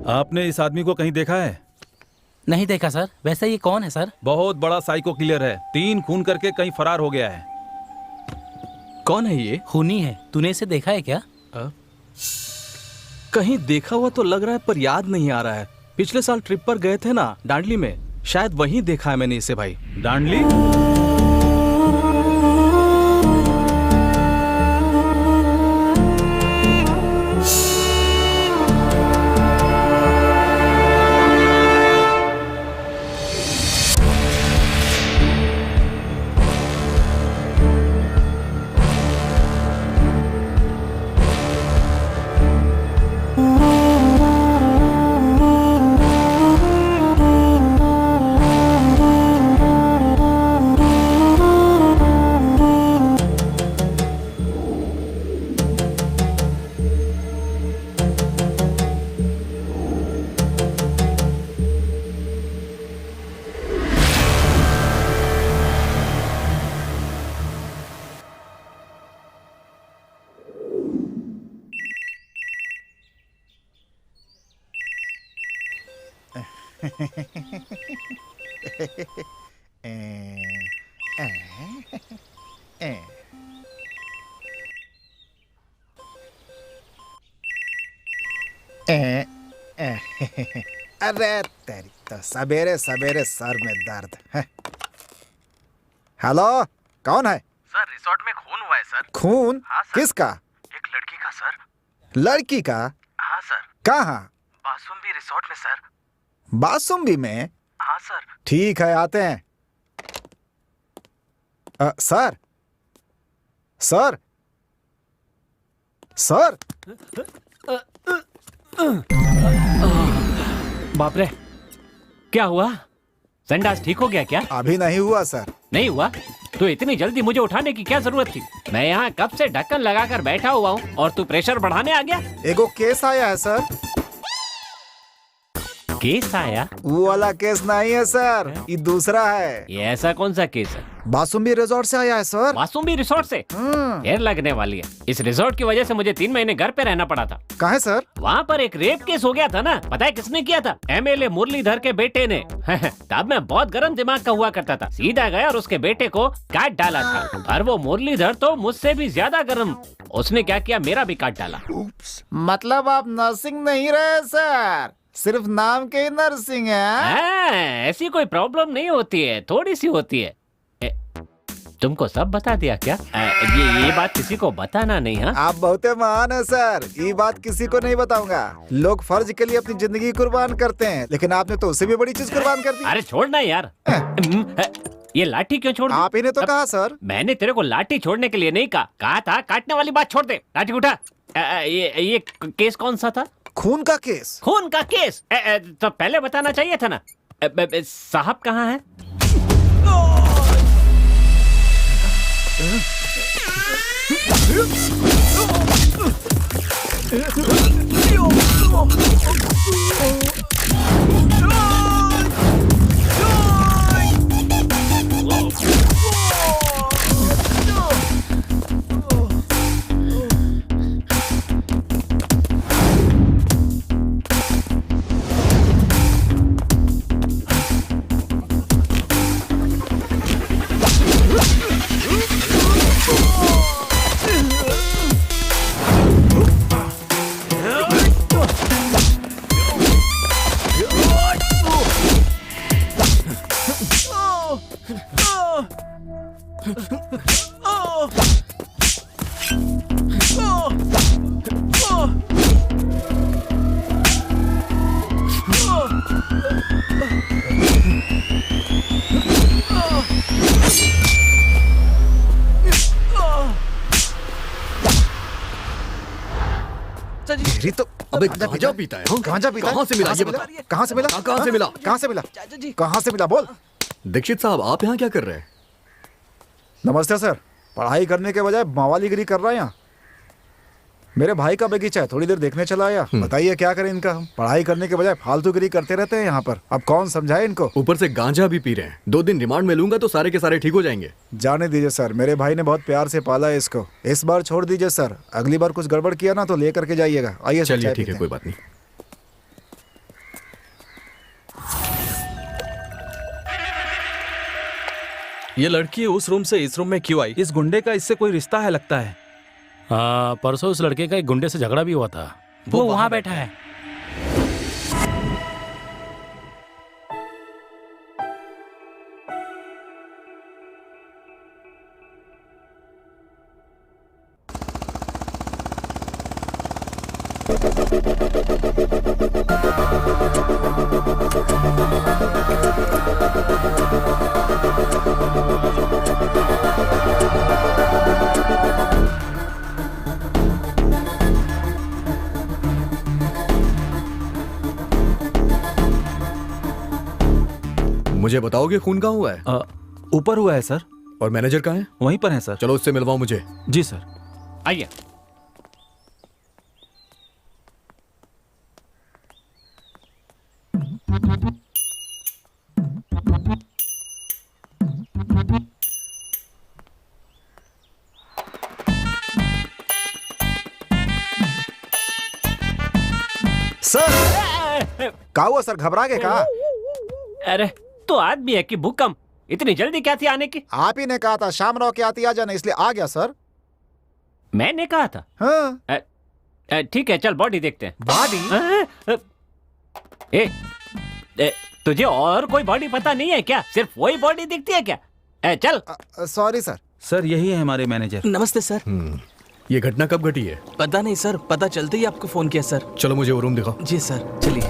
आपने इस आदमी को कहीं देखा है? नहीं देखा सर। वैसे ये कौन है सर? बहुत बड़ा साइको किलर है, 3 खून करके कहीं फरार हो गया है। कौन है ये? खूनी है। तूने इसे देखा है क्या? कहीं देखा हुआ तो लग रहा है पर याद नहीं आ रहा है। पिछले साल ट्रिप पर गए थे ना डांडली में, शायद वहीं देखा है मैंने इसे भाई। डांडली? अरे तेरी तो सवेरे सवेरे सर में दर्द है। हेलो, कौन है? सर रिसोर्ट में खून हुआ है सर। खून? हाँ सर। किसका? एक लड़की का सर। लड़की का? हाँ सर। कहाँ? बासुम्बी रिसोर्ट में सर। बासुम्बी में? हाँ सर। ठीक है, आते हैं। Sir sir sir. बाप रे, क्या हुआ? संडास ठीक हो गया क्या? अभी नहीं हुआ सर। नहीं हुआ तो इतनी जल्दी मुझे उठाने की क्या जरूरत थी? मैं यहाँ कब से ढक्कन लगाकर बैठा हुआ हूँ और तू प्रेशर बढ़ाने आ गया? एगो केस आया है सर। केस आया? वो वाला केस नहीं है सर, ये दूसरा है। ये ऐसा कौन सा केस है? बासुम्बी रिजॉर्ट से आया है सर। बासुम्बी रिसोर्ट से? देर लगने वाली है। इस रिसोर्ट की वजह से मुझे 3 महीने घर पे रहना पड़ा था। कहाँ सर? वहाँ पर एक रेप केस हो गया था ना। पता है किसने किया था? एमएलए मुरलीधर के बेटे ने। तब मैं बहुत गर्म दिमाग का हुआ करता था, सीधा गया और उसके बेटे को काट डाला था। और वो मुरलीधर तो मुझसे भी ज्यादा गर्म। उसने क्या किया, मेरा भी काट डाला। मतलब आप नर्सिंग नहीं रहे सर, सिर्फ नाम के ही नर्सिंग है? ऐसी कोई प्रॉब्लम नहीं होती है, थोड़ी सी होती है। तुमको सब बता दिया क्या? ये बात किसी को बताना नहीं। हाँ, आप बहुत महान है सर, ये बात किसी को नहीं बताऊंगा। लोग फर्ज के लिए अपनी जिंदगी कुर्बान करते हैं, लेकिन आपने तो उससे भी बड़ी चीज कुर्बान कर दी। अरे छोड़ना यार। ये लाठी क्यों छोड़ दी? आप ही ने तो कहा सर। मैंने तेरे को लाठी छोड़ने के लिए नहीं कहा था काटने वाली बात छोड़ दे। लाठी उठा। ये केस कौन सा था? खून का केस। खून का केस? तो पहले बताना चाहिए था ना। साहब कहाँ है? तो अबे गांजा पीता है? गांजा पीता है? कहाँ से मिला ये बता? कहाँ से मिला? कहाँ से मिला? कहाँ से मिला? कहाँ से मिला? बोल। दीक्षित साहब, आप यहाँ क्या कर रहे हैं? नमस्ते सर। पढ़ाई करने के बजाय मावालीगिरी कर रहा है यहाँ। मेरे भाई का बगीचा है, थोड़ी देर देखने चला आया। बताइए क्या करें इनका हम। पढ़ाई करने के बजाय फालतूगिरी करते रहते हैं यहाँ पर। अब कौन समझाए इनको। ऊपर से गांजा भी पी रहे हैं। 2 दिन रिमांड में लूंगा तो सारे के सारे ठीक हो जाएंगे। जाने दीजिए सर, मेरे भाई ने बहुत प्यार से पाला है इसको। इस बार छोड़ दीजिए सर, अगली बार कुछ गड़बड़ किया ना तो ले करके जाइएगा। आइए चलिए ठीक है, कोई बात नहीं। ये लड़की उस रूम से इस रूम में क्यों आई? इस गुंडे का इससे कोई रिश्ता है लगता है। परसों उस लड़के का एक गुंडे से झगड़ा भी हुआ था। वो वहाँ बैठा है। मुझे बताओगे खून कहाँ हुआ है? ऊपर हुआ है सर। और मैनेजर कहाँ है? वहीं पर है सर। चलो उससे मिलवाओ मुझे। जी सर। आइए। सर का हुआ सर, घबरा गए का? अरे तो आदमी है कि भूकंप, इतनी जल्दी क्या थी आने की? आप ही ने कहा था शाम रहो के आती आ जाना, इसलिए आ गया सर। मैंने कहा था। हाँ। ठीक है, चल बॉडी देखते हैं। बॉडी? तुझे और कोई बॉडी पता नहीं है क्या? सिर्फ वही बॉडी दिखती है क्या? चल। Sorry sir. सर यही है हमारे मैनेजर। नमस्ते सर। ये घटना कब घटी है? पता नहीं सर, पता चलते ही आपको फोन किया सर। चलो मुझे वो रूम दिखाओ। जी सर, चलिए।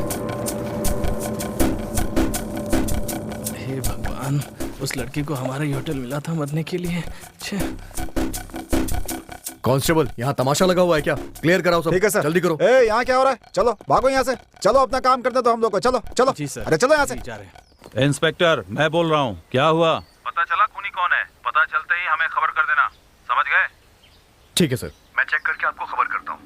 हे भगवान, उस लड़की को हमारा ही होटल मिला था मरने के लिए। कांस्टेबल, यहाँ तमाशा लगा हुआ है क्या? क्लियर कराओ सब। ठीक है सर। जल्दी करो। ए, यहाँ क्या हो रहा है? चलो भागो यहाँ से। चलो अपना काम करते तो हम लोग को। चलो चलो। जी सर। अरे चलो यहाँ से। जा रहे हैं। इंस्पेक्टर मैं बोल रहा हूँ, क्या हुआ? पता चला खूनी कौन है? पता चलते ही हमें खबर कर देना, समझ गए? ठीक है सर। मैं चेक करके आपको खबर करता हूँ।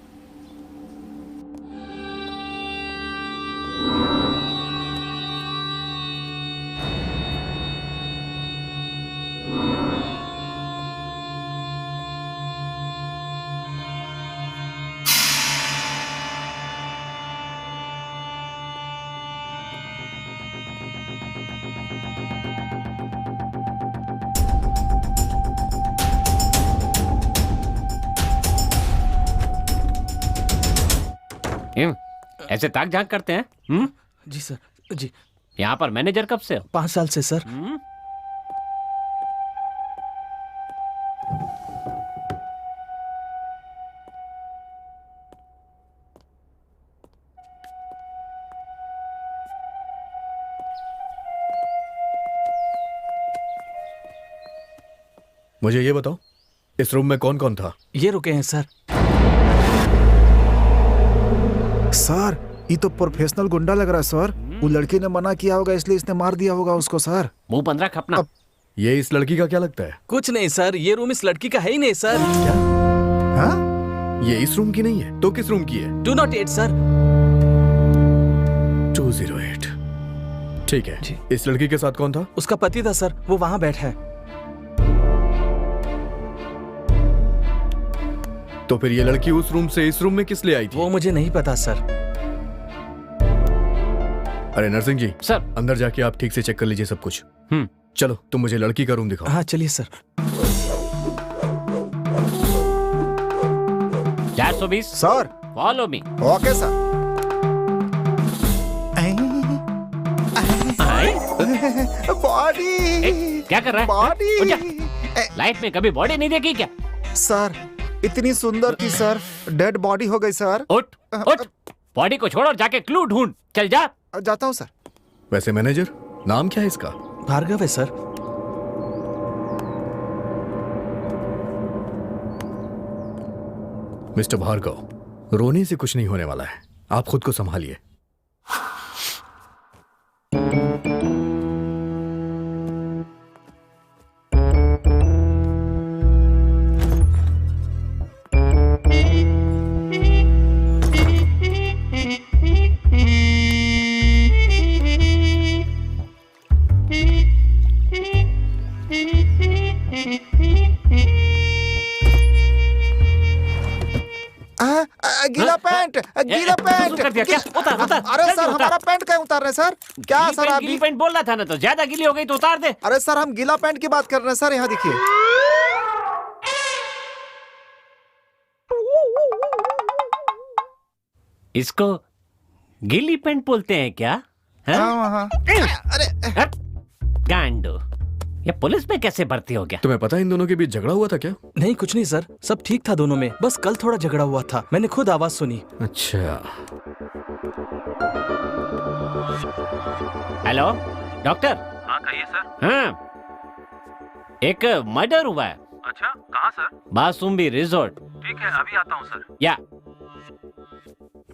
ऐसे ताक झांक करते हैं? जी सर। जी। यहाँ पर मैनेजर कब से हो? 5 साल से सर। मुझे ये बताओ, इस रूम में कौन कौन था? ये रुके हैं सर। सर ये तो प्रोफेशनल गुंडा लग रहा है सर। वो लड़की ने मना किया होगा इसलिए इसने मार दिया होगा उसको सर। मुंह बंद रख अपना। ये इस लड़की का क्या लगता है? कुछ नहीं सर, ये रूम इस लड़की का है ही नहीं सर। क्या? हाँ? ये इस रूम की नहीं है तो किस रूम की है? 208 सर। 208। ठीक है। जी। इस लड़की के साथ कौन था? उसका पति था सर, वो वहां बैठा है। तो फिर ये लड़की उस रूम से इस रूम में किस लिए आई थी? वो मुझे नहीं पता सर। अरे नरसिंह जी सर। अंदर जाके आप ठीक से चेक कर लीजिए सब कुछ। चलो तुम मुझे लड़की का रूम दिखाओ। हाँ चलिए sir. 420। Sir follow me. Okay sir. Body क्या कर रहा है? बॉडी। उठ जा। लाइफ में कभी बॉडी नहीं देखी क्या? सर इतनी सुंदर थी सर, डेड बॉडी हो गई सर। उठ उठ, बॉडी को छोड़ और जाके क्लू ढूंढ। चल जा। जाता हूँ सर। वैसे मैनेजर नाम क्या है इसका? भार्गव है सर। मिस्टर भार्गव, रोने से कुछ नहीं होने वाला है, आप खुद को संभालिए। गीला पैंट, गीला पैंट। कर दिया क्या? उतार उतार अरे जल्दी सर, उतार। हमारा पैंट कहीं उतार रहे हैं सर? क्या गीली सर पैंट, अभी? गीली पैंट बोल रहा था ना, तो ज्यादा गीली हो गई तो उतार दे। अरे सर, हम गीला पैंट की बात कर रहे हैं सर, यहाँ देखिए। इसको गीली पैंट बोलते हैं क्या? हाँ। हट, गांडो, ये पुलिस में कैसे भर्ती हो गया? तुम्हें पता है इन दोनों के बीच झगड़ा हुआ था क्या? नहीं कुछ नहीं सर, सब ठीक था दोनों में, बस कल थोड़ा झगड़ा हुआ था, मैंने खुद आवाज सुनी। अच्छा। Hello doctor. हाँ कहिए सर। हाँ, एक मर्डर हुआ है अच्छा कहाँ सर? बासुम्बी रिजॉर्ट। ठीक है अभी आता हूँ सर। या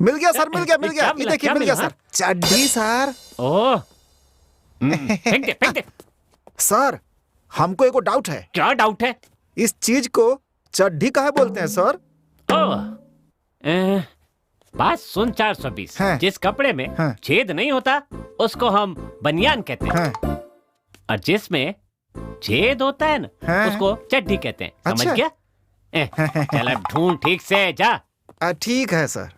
मिल गया सर, मिल गया, मिल गया। क्या ये मिला, देखिए, क्या मिल गया मिला? सर, चड्डी सर। ओह, फेंक दे फेंक दे। सर, हमको एक डाउट है। क्या डाउट है? इस चीज को चड्डी काहे बोलते हैं सर? बात सुन 420। हाँ। जिस कपड़े में हाँ। छेद नहीं होता उसको हम बनियान कहते हैं, हाँ। और जिसमें छेद होता है ना हाँ। उसको चड्डी कहते हैं। समझ अच्छा। गया? चल अब ढूंढ ठीक से, जा। ठीक है सर।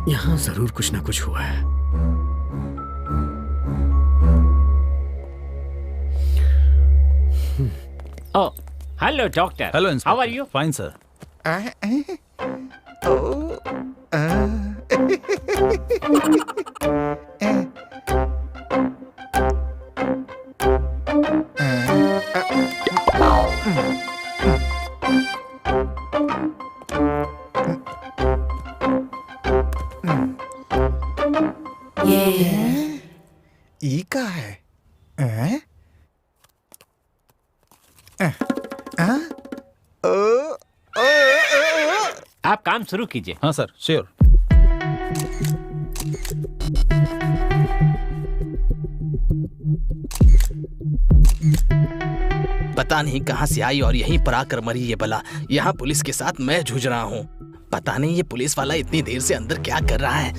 यहाँ जरूर कुछ ना कुछ हुआ है। Oh hello doctor. Hello how are you? Fine sir. ई का है? आप काम शुरू कीजिए। हाँ सर, श्योर। पता नहीं कहाँ से आई और यहीं पर आकर मरी ये बला। यहाँ पुलिस के साथ मैं जूझ रहा हूँ। पता नहीं ये पुलिस वाला इतनी देर से अंदर क्या कर रहा है।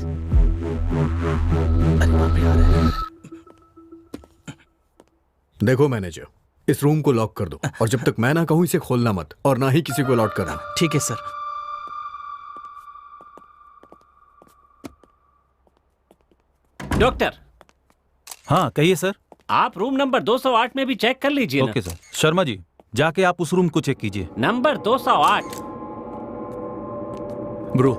अरे बाप रे, आ रहा है। देखो मैनेजर, इस रूम को लॉक कर दो और जब तक मैं ना कहूं इसे खोलना मत, और ना ही किसी को अलॉट करना। ठीक है सर। डॉक्टर, हाँ कहिए सर। आप रूम नंबर 208 में भी चेक कर लीजिए ना। Okay sir. शर्मा जी, जाके आप उस रूम को चेक कीजिए। नंबर 208। ब्रो,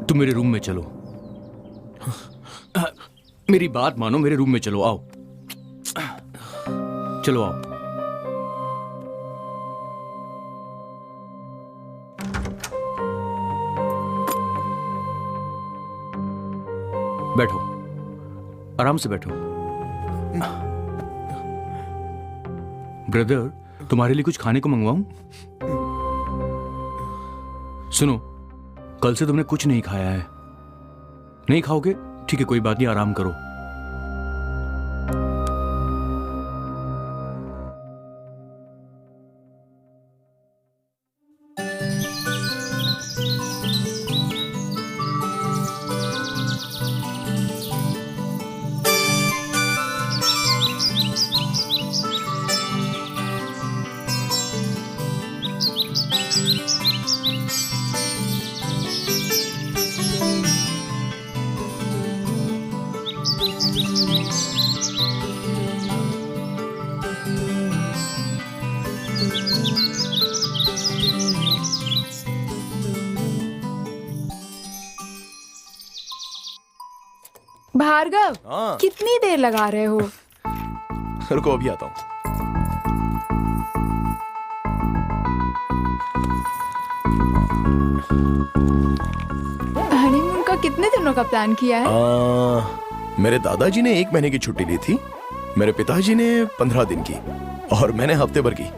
तुम मेरे रूम में चलो। मेरी बात मानो, मेरे रूम में चलो, आओ। चलो आओ। बैठो, आराम से बैठो। ब्रदर, तुम्हारे लिए कुछ खाने को मंगवाऊं? सुनो, कल से तुमने कुछ नहीं खाया है। नहीं खाओगे? ठीक है, कोई बात नहीं, आराम करो। भार्गव, कितनी देर लगा रहे हो? रुको अभी आता हूँ। हनीमून का कितने दिनों का प्लान किया है? मेरे दादाजी ने 1 महीने की छुट्टी ली थी, मेरे पिताजी ने 15 दिन की, और मैंने हफ्ते भर की।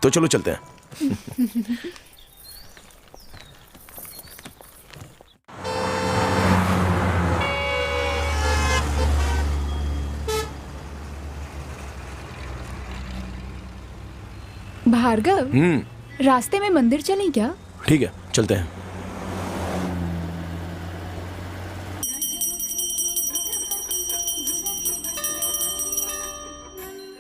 तो चलो चलते हैं। भार्गव, रास्ते में मंदिर चलें क्या? ठीक है, चलते हैं।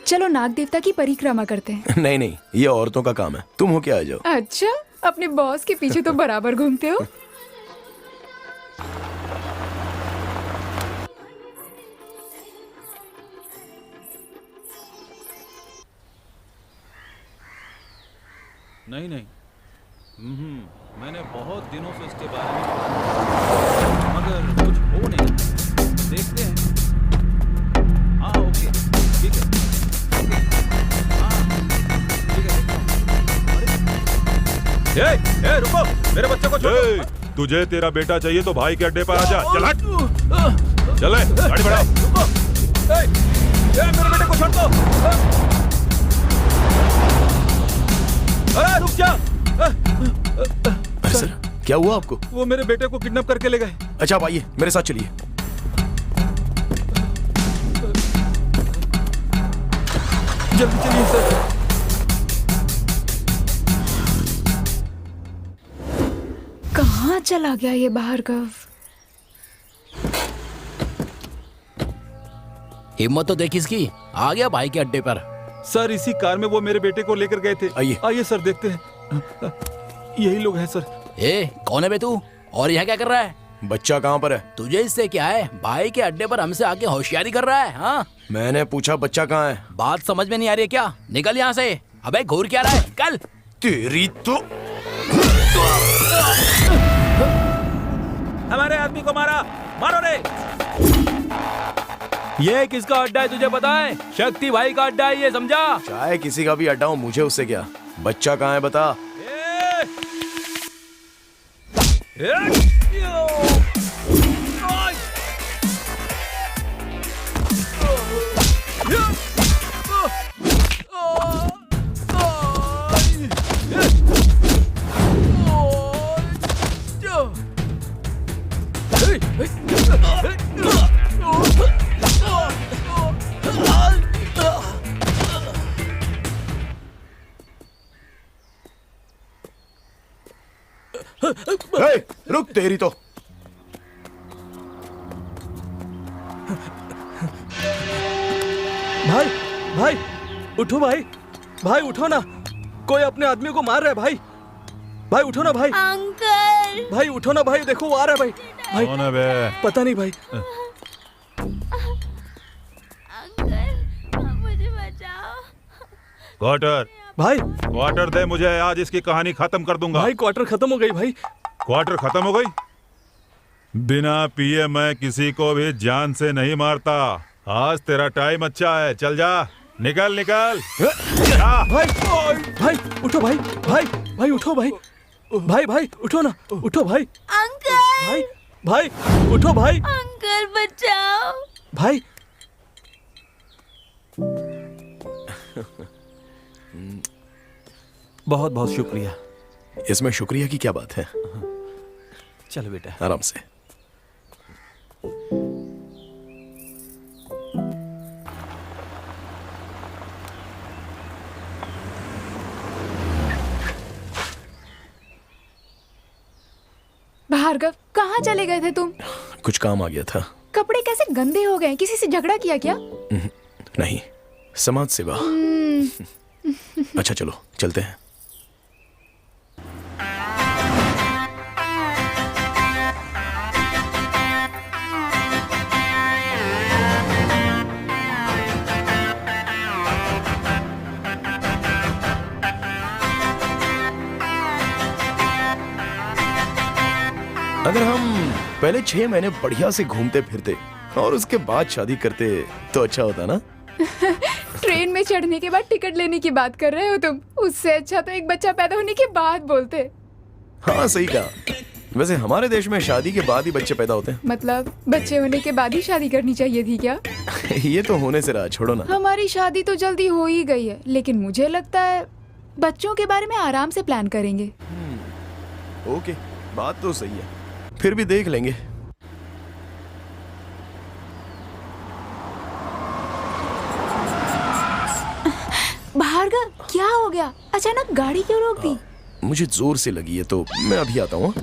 चलो नाग देवता की परिक्रमा करते हैं। नहीं नहीं, ये औरतों का काम है, तुम हो क्या आ जाओ। अच्छा, अपने बॉस के पीछे तो बराबर घूमते हो। नहीं नहीं, मैंने बहुत दिनों से इसके बारे में पढ़ा, मगर कुछ हो नहीं। देखते हैं। हाँ ओके, ठीक है। हाँ ठीक है। ए रुको, मेरे बच्चे को छोड़ो। तुझे तेरा बेटा चाहिए तो भाई के अड्डे पर आजा। चल हट, चले गाड़ी बढ़ाओ। मेरे बेटे को छोड़ दो। अरे रुक जा। अरे सर, क्या हुआ आपको? वो मेरे बेटे को किडनैप करके ले गए। अच्छा आप आइए, मेरे साथ चलिए। जल्दी चलिए सर। कहाँ चला गया ये भार्गव? हिम्मत तो देखी इसकी, आ गया भाई के अड्डे पर। सर इसी कार में वो मेरे बेटे को लेकर गए थे। आइए। आइए सर, देखते हैं। यही लोग हैं सर। ए, कौन है बे तू? और यहाँ क्या कर रहा है? बच्चा कहाँ पर है? तुझे इससे क्या है? भाई के अड्डे पर हमसे आके होशियारी कर रहा है? हाँ, मैंने पूछा बच्चा कहाँ है। बात समझ में नहीं आ रही है क्या? निकल यहाँ से। अबे घूर क्या रहा है? कल तेरी तो। हमारे आदमी को मारा, मारो रे। ये किसका अड्डा है तुझे पता है? शक्ति भाई का अड्डा है ये, समझा? चाहे किसी का भी अड्डा हो, मुझे उससे क्या। बच्चा कहाँ है बता। हे, रुक तेरी तो। भाई भाई उठो भाई, भाई उठो ना, कोई अपने आदमी को मार रहा है भाई। भाई उठो ना भाई। अंकल, भाई उठो ना भाई, देखो वो आ रहा है भाई। भाई कौन है बे? पता नहीं भाई। अंकल मुझे बचाओ। क्वार्टर भाई क्वार्टर दे मुझे, आज इसकी कहानी खत्म कर दूंगा। भाई क्वार्टर खत्म हो गई भाई। क्वार्टर खत्म हो गई? बिना पिए मैं किसी को भी जान से नहीं मारता। आज तेरा टाइम अच्छा है, चल जा, निकल निकल। भाई भाई उठो भाई, भाई भाई उठो भाई, भाई भाई उठो ना, उठो भाई। अंकल, भाई भाई उठो भाई, अंकल बचाओ। भाई बहुत बहुत शुक्रिया। इसमें शुक्रिया की क्या बात है? चलो बेटा। आराम से। भार्गव, कहाँ चले गए थे तुम? कुछ काम आ गया था। कपड़े कैसे गंदे हो गए? किसी से झगड़ा किया क्या? नहीं, समाज सेवा। अच्छा चलो चलते हैं। अगर हम पहले 6 महीने बढ़िया से घूमते फिरते और उसके बाद शादी करते तो अच्छा होता ना। ट्रेन में चढ़ने के बाद टिकट लेने की बात कर रहे हो तुम? उससे अच्छा तो एक बच्चा पैदा होने के बाद बोलते। हाँ सही कहा। वैसे हमारे देश में शादी के बाद ही बच्चे पैदा होते हैं। मतलब बच्चे होने के बाद ही शादी करनी चाहिए थी क्या? ये तो होने से रहा, छोड़ो ना। हमारी शादी तो जल्दी हो ही गई है, लेकिन मुझे लगता है बच्चों के बारे में आराम से प्लान करेंगे। ओके, बात तो सही है, फिर भी देख लेंगे। भार्गव, क्या हो गया? अचानक गाड़ी क्यों रोक दी? मुझे जोर से लगी है तो मैं अभी आता हूँ।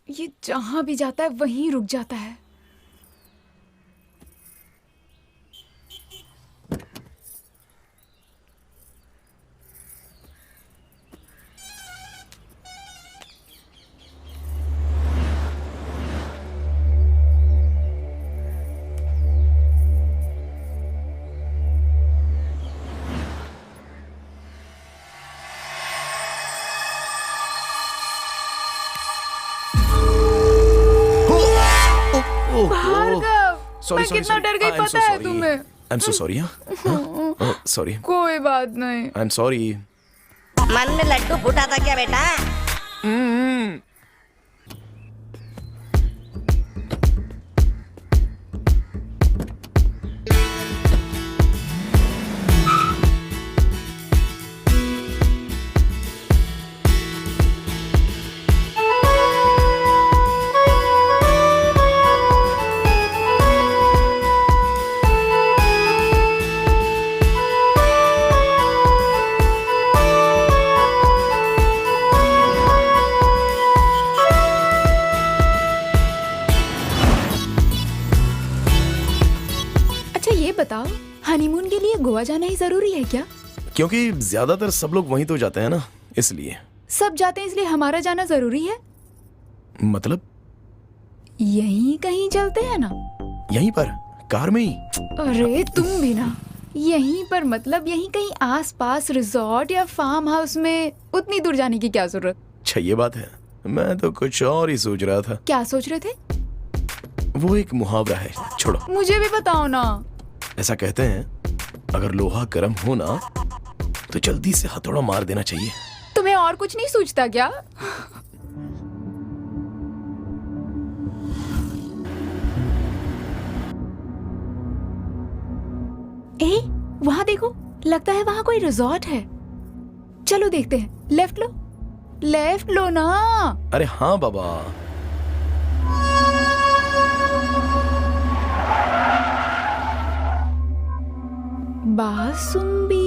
ये जहां भी जाता है वहीं रुक जाता है। भार्गव, मैं कितना डर गई पता है तुम्हें? I am so sorry. Sorry. कोई बात नहीं। I am sorry. मन में लड्डू फूटा था क्या बेटा? बताओ, हनीमून के लिए गोवा जाना ही जरूरी है क्या? क्योंकि ज्यादातर सब लोग वहीं तो जाते हैं ना, इसलिए। सब जाते हैं इसलिए हमारा जाना जरूरी है? मतलब? यहीं कहीं चलते हैं ना। यहीं पर कार में ही? अरे तुम भी ना। यहीं पर मतलब यहीं कहीं आसपास रिजॉर्ट या फार्म हाउस में। उतनी दूर जाने की क्या जरूरत? अच्छा ये बात है, मैं तो कुछ और ही सोच रहा था। क्या सोच रहे थे? वो एक मुहावरा है, छोड़ो। मुझे भी बताओ ना। ऐसा कहते हैं, अगर लोहा गर्म हो ना तो जल्दी से हथौड़ा मार देना चाहिए। तुम्हें और कुछ नहीं सूझता क्या? वहां देखो, लगता है वहां कोई रिजॉर्ट है। चलो देखते हैं। लेफ्ट लो, लेफ्ट लो ना। अरे हाँ बाबा। बासुंबी।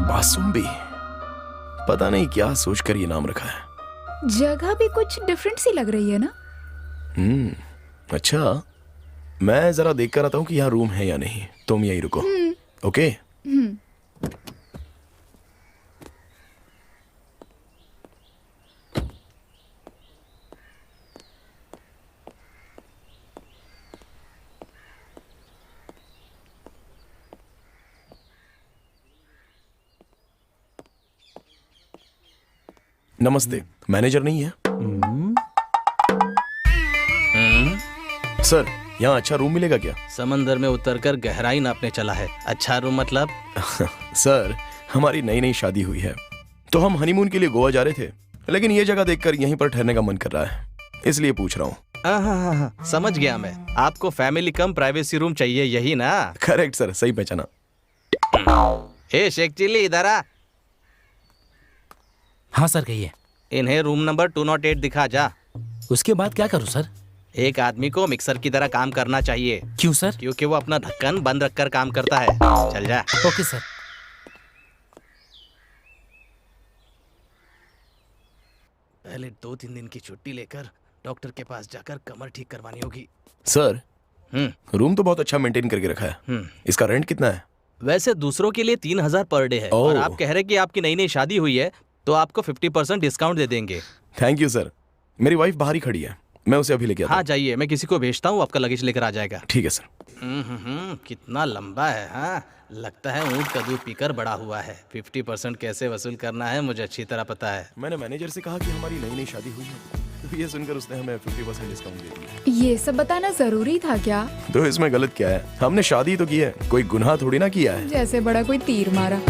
बासुंबी? पता नहीं क्या सोचकर ये नाम रखा है। जगह भी कुछ डिफरेंट सी लग रही है ना? अच्छा, मैं जरा देख कर आता हूँ कि यहाँ रूम है या नहीं। तुम यहीं रुको। ओके? नमस्ते, मैनेजर नहीं है? सर, यहाँ अच्छा रूम मिलेगा क्या? समंदर में उतरकर गहराई नापने चला है। अच्छा रूम मतलब? सर, हमारी नई नई शादी हुई है तो हम हनीमून के लिए गोवा जा रहे थे, लेकिन ये जगह देखकर यहीं पर ठहरने का मन कर रहा है, इसलिए पूछ रहा हूँ। समझ गया मैं। आपको फैमिली कम प्राइवेसी रूम चाहिए, यही ना? करेक्ट सर, सही पहचाना। हे शेख चिल्ली, इधर आ। हाँ सर, कहिए। इन्हें रूम नंबर 208 दिखा जा। उसके बाद क्या करूँ सर? एक आदमी को मिक्सर की तरह काम करना चाहिए। क्यों सर? क्योंकि वो अपना ढक्कन बंद रखकर काम करता है। चल जा। Okay sir. पहले 2-3 दिन की छुट्टी लेकर डॉक्टर के पास जाकर कमर ठीक करवानी होगी। सर, रूम तो बहुत अच्छा मेंटेन करके रखा है। इसका रेंट कितना है? वैसे दूसरों के लिए 3000 पर डे है, और आप कह रहे कि आपकी नई नई शादी हुई है तो आपको 50% डिस्काउंट दे देंगे। Thank you sir. मेरी वाइफ बाहर ही खड़ी है, मैं उसे अभी लेके आता हूं। हाँ जाइए, मैं किसी को भेजता हूँ, आपका लगेज लेकर आ जाएगा। ठीक है सर। कितना लंबा है। हाँ, लगता है ऊँट का दूध पीकर बड़ा हुआ है। 50% कैसे वसूल करना है मुझे अच्छी तरह पता है। मैंने मैनेजर से कहा कि हमारी नई नई शादी हुई है, तो ये सुनकर उसने हमें 50% डिस्काउंट दे दिया। ये सब बताना जरूरी था क्या? तो इसमें गलत क्या है? हमने शादी तो की है, कोई गुनाह थोड़ी ना किया है। जैसे बड़ा कोई तीर मारा।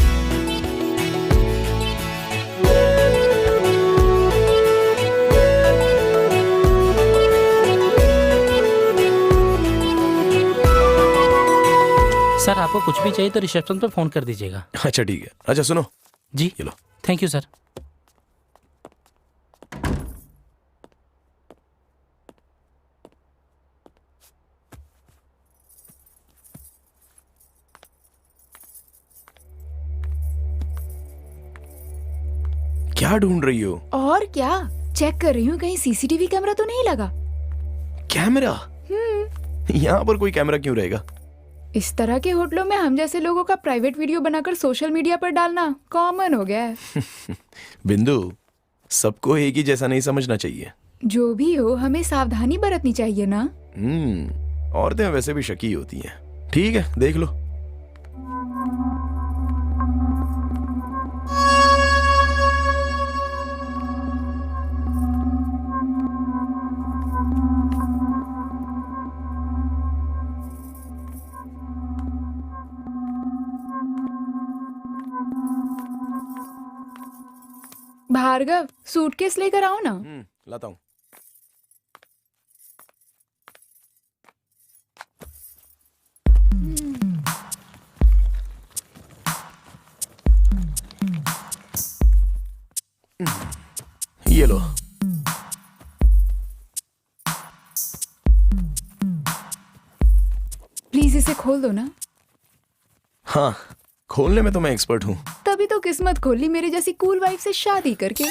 सर आपको कुछ भी चाहिए तो रिसेप्शन पे फोन कर दीजिएगा। अच्छा ठीक है। अच्छा सुनो जी ये लो। Thank you sir. क्या ढूंढ रही हो? और क्या चेक कर रही हूँ, कहीं सीसीटीवी कैमरा तो नहीं लगा। कैमरा? यहाँ पर कोई कैमरा क्यों रहेगा? इस तरह के होटलों में हम जैसे लोगों का प्राइवेट वीडियो बनाकर सोशल मीडिया पर डालना कॉमन हो गया है। बिंदु, सबको एक ही जैसा नहीं समझना चाहिए। जो भी हो, हमें सावधानी बरतनी चाहिए ना। औरतें वैसे भी शकी होती हैं। ठीक है देख लो। भार्गव सूटकेस लेकर आओ ना। लाता हूँ। ये लो। प्लीज इसे खोल दो ना। हाँ खोलने में तो मैं एक्सपर्ट हूँ। तभी तो किस्मत खोली मेरे जैसी कूल वाइफ से शादी करके।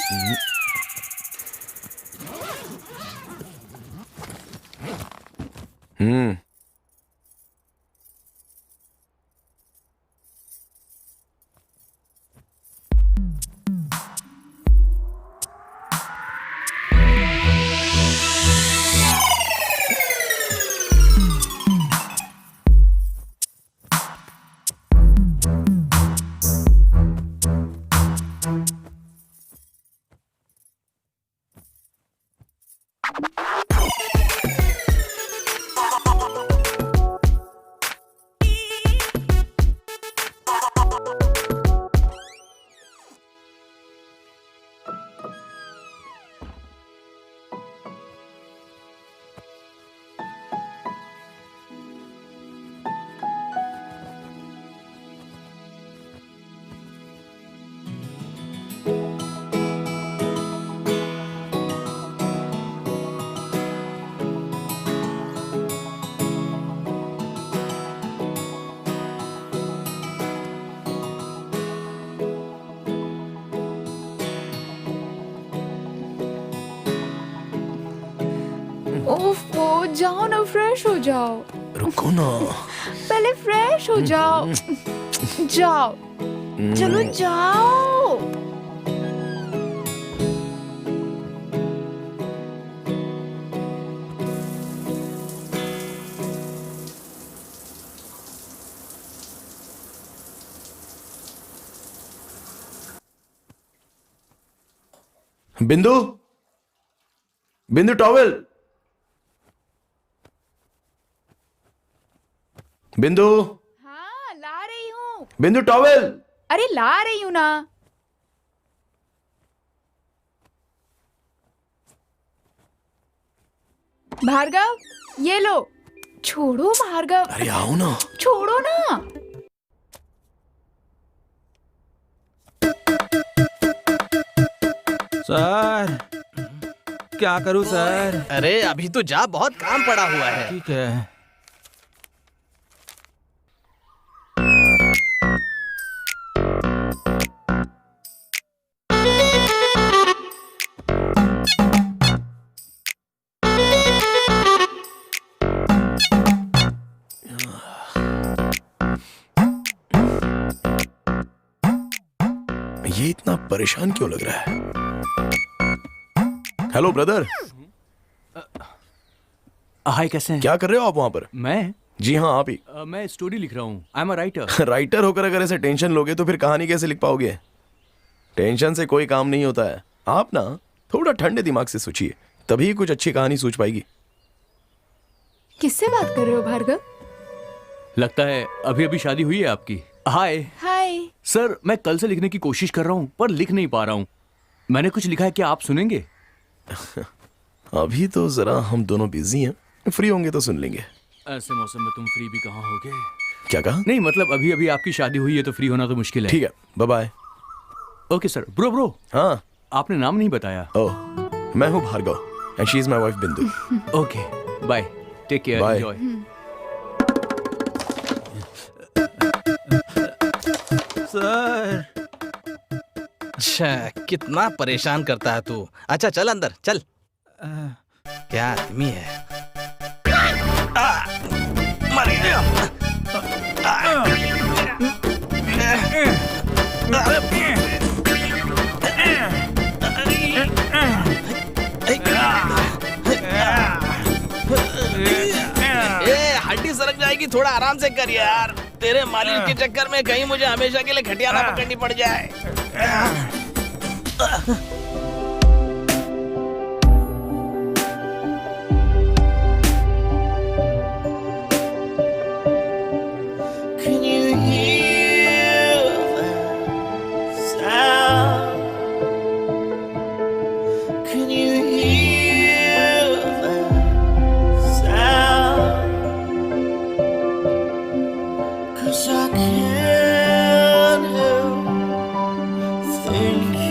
ओफो, जाओ ना, फ्रेश हो जाओ। रुको ना। पहले फ्रेश हो जाओ। जाओ चलो जाओ। बिंदु, बिंदु टॉवेल। बिंदु। हाँ ला रही हूँ। बिंदु टॉवेल। अरे ला रही हूँ ना। भार्गव ये लो। छोड़ो भार्गव। अरे आओ ना। छोड़ो ना। सर क्या करूं सर? अरे अभी तो जा, बहुत काम पड़ा हुआ है। ठीक है। ये इतना परेशान क्यों लग रहा है? Hello brother. हाय कैसे हैं? क्या कर रहे हो आप वहां पर? मैं? जी हाँ आप ही। मैं स्टोरी लिख रहा हूँ। I am a writer. Writer होकर अगर ऐसे टेंशन लोगे तो फिर कहानी कैसे लिख पाओगे? टेंशन से कोई काम नहीं होता है। आप ना थोड़ा ठंडे दिमाग से सोचिए, तभी कुछ अच्छी कहानी सूझ पाएगी। किससे बात कर रहे हो भार्गव? लगता है अभी अभी शादी हुई है आपकी। हाय। हाय। सर मैं कल से लिखने की कोशिश कर रहा हूँ पर लिख नहीं पा रहा हूँ। मैंने कुछ लिखा है, क्या आप सुनेंगे? अभी तो जरा हम दोनों बिजी हैं, फ्री होंगे तो सुन लेंगे। ऐसे मौसम में तुम फ्री भी कहाँ होगे? क्या कहा? नहीं मतलब अभी अभी आपकी शादी हुई है तो फ्री होना तो मुश्किल है। ठीक है, bye bye. Okay sir. Bro हाँ, आपने नाम नहीं बताया। ओह, मैं हूँ Bhargav and she is my wife Bindu. Okay bye, take care, Bye. Enjoy. Sir अच्छा, कितना परेशान करता है तू। अच्छा चल अंदर चल। क्या आदमी है। मर गया। हड्डी सरक जाएगी, थोड़ा आराम से कर यार। तेरे मालिक के चक्कर में कहीं मुझे हमेशा के लिए खटिया ना पकड़नी पड़ जाए। Can you hear that sound? Can you hear that sound? 'Cause I can't help thinking.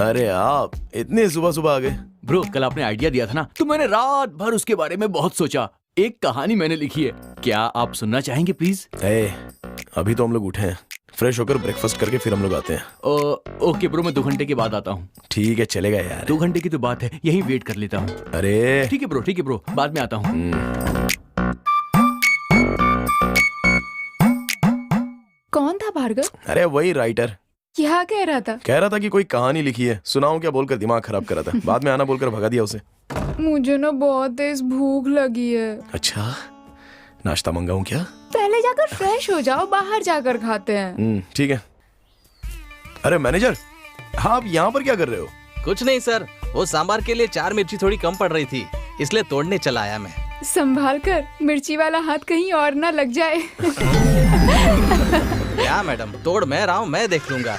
अरे आप इतने सुबह सुबह आ गए? ब्रो कल आपने आइडिया दिया था ना, तो मैंने रात भर उसके बारे में बहुत सोचा। एक कहानी मैंने लिखी है, क्या आप सुनना चाहेंगे प्लीज? अभी तो हम लोग उठे हैं, फ्रेश होकर ब्रेकफास्ट करके फिर हम लोग आते हैं। ओके ब्रो, मैं 2 घंटे के बाद आता हूँ। ठीक है, चलेगा यार। 2 घंटे की तो बात है, यहीं वेट कर लेता हूँ। अरे ठीक है ब्रो, बाद में आता हूँ। कौन था भार्गव? अरे वही राइटर। क्या कह रहा था? कह रहा था कि कोई कहानी लिखी है, सुनाऊं क्या बोलकर दिमाग खराब कर रहा था। बाद में आना बोलकर भगा दिया उसे। मुझे ना बहुत तेज भूख लगी है। अच्छा, नाश्ता मंगाऊं क्या? पहले जाकर फ्रेश हो जाओ, बाहर जाकर खाते हैं। ठीक है। अरे मैनेजर, आप यहाँ पर क्या कर रहे हो? कुछ नहीं सर, वो सांबार के लिए 4 मिर्ची थोड़ी कम पड़ रही थी, इसलिए तोड़ने चला आया मैं। संभाल कर, मिर्ची वाला हाथ कहीं और ना लग जाए। क्या मैडम, तोड़ मैं रहा हूँ, मैं देख लूंगा।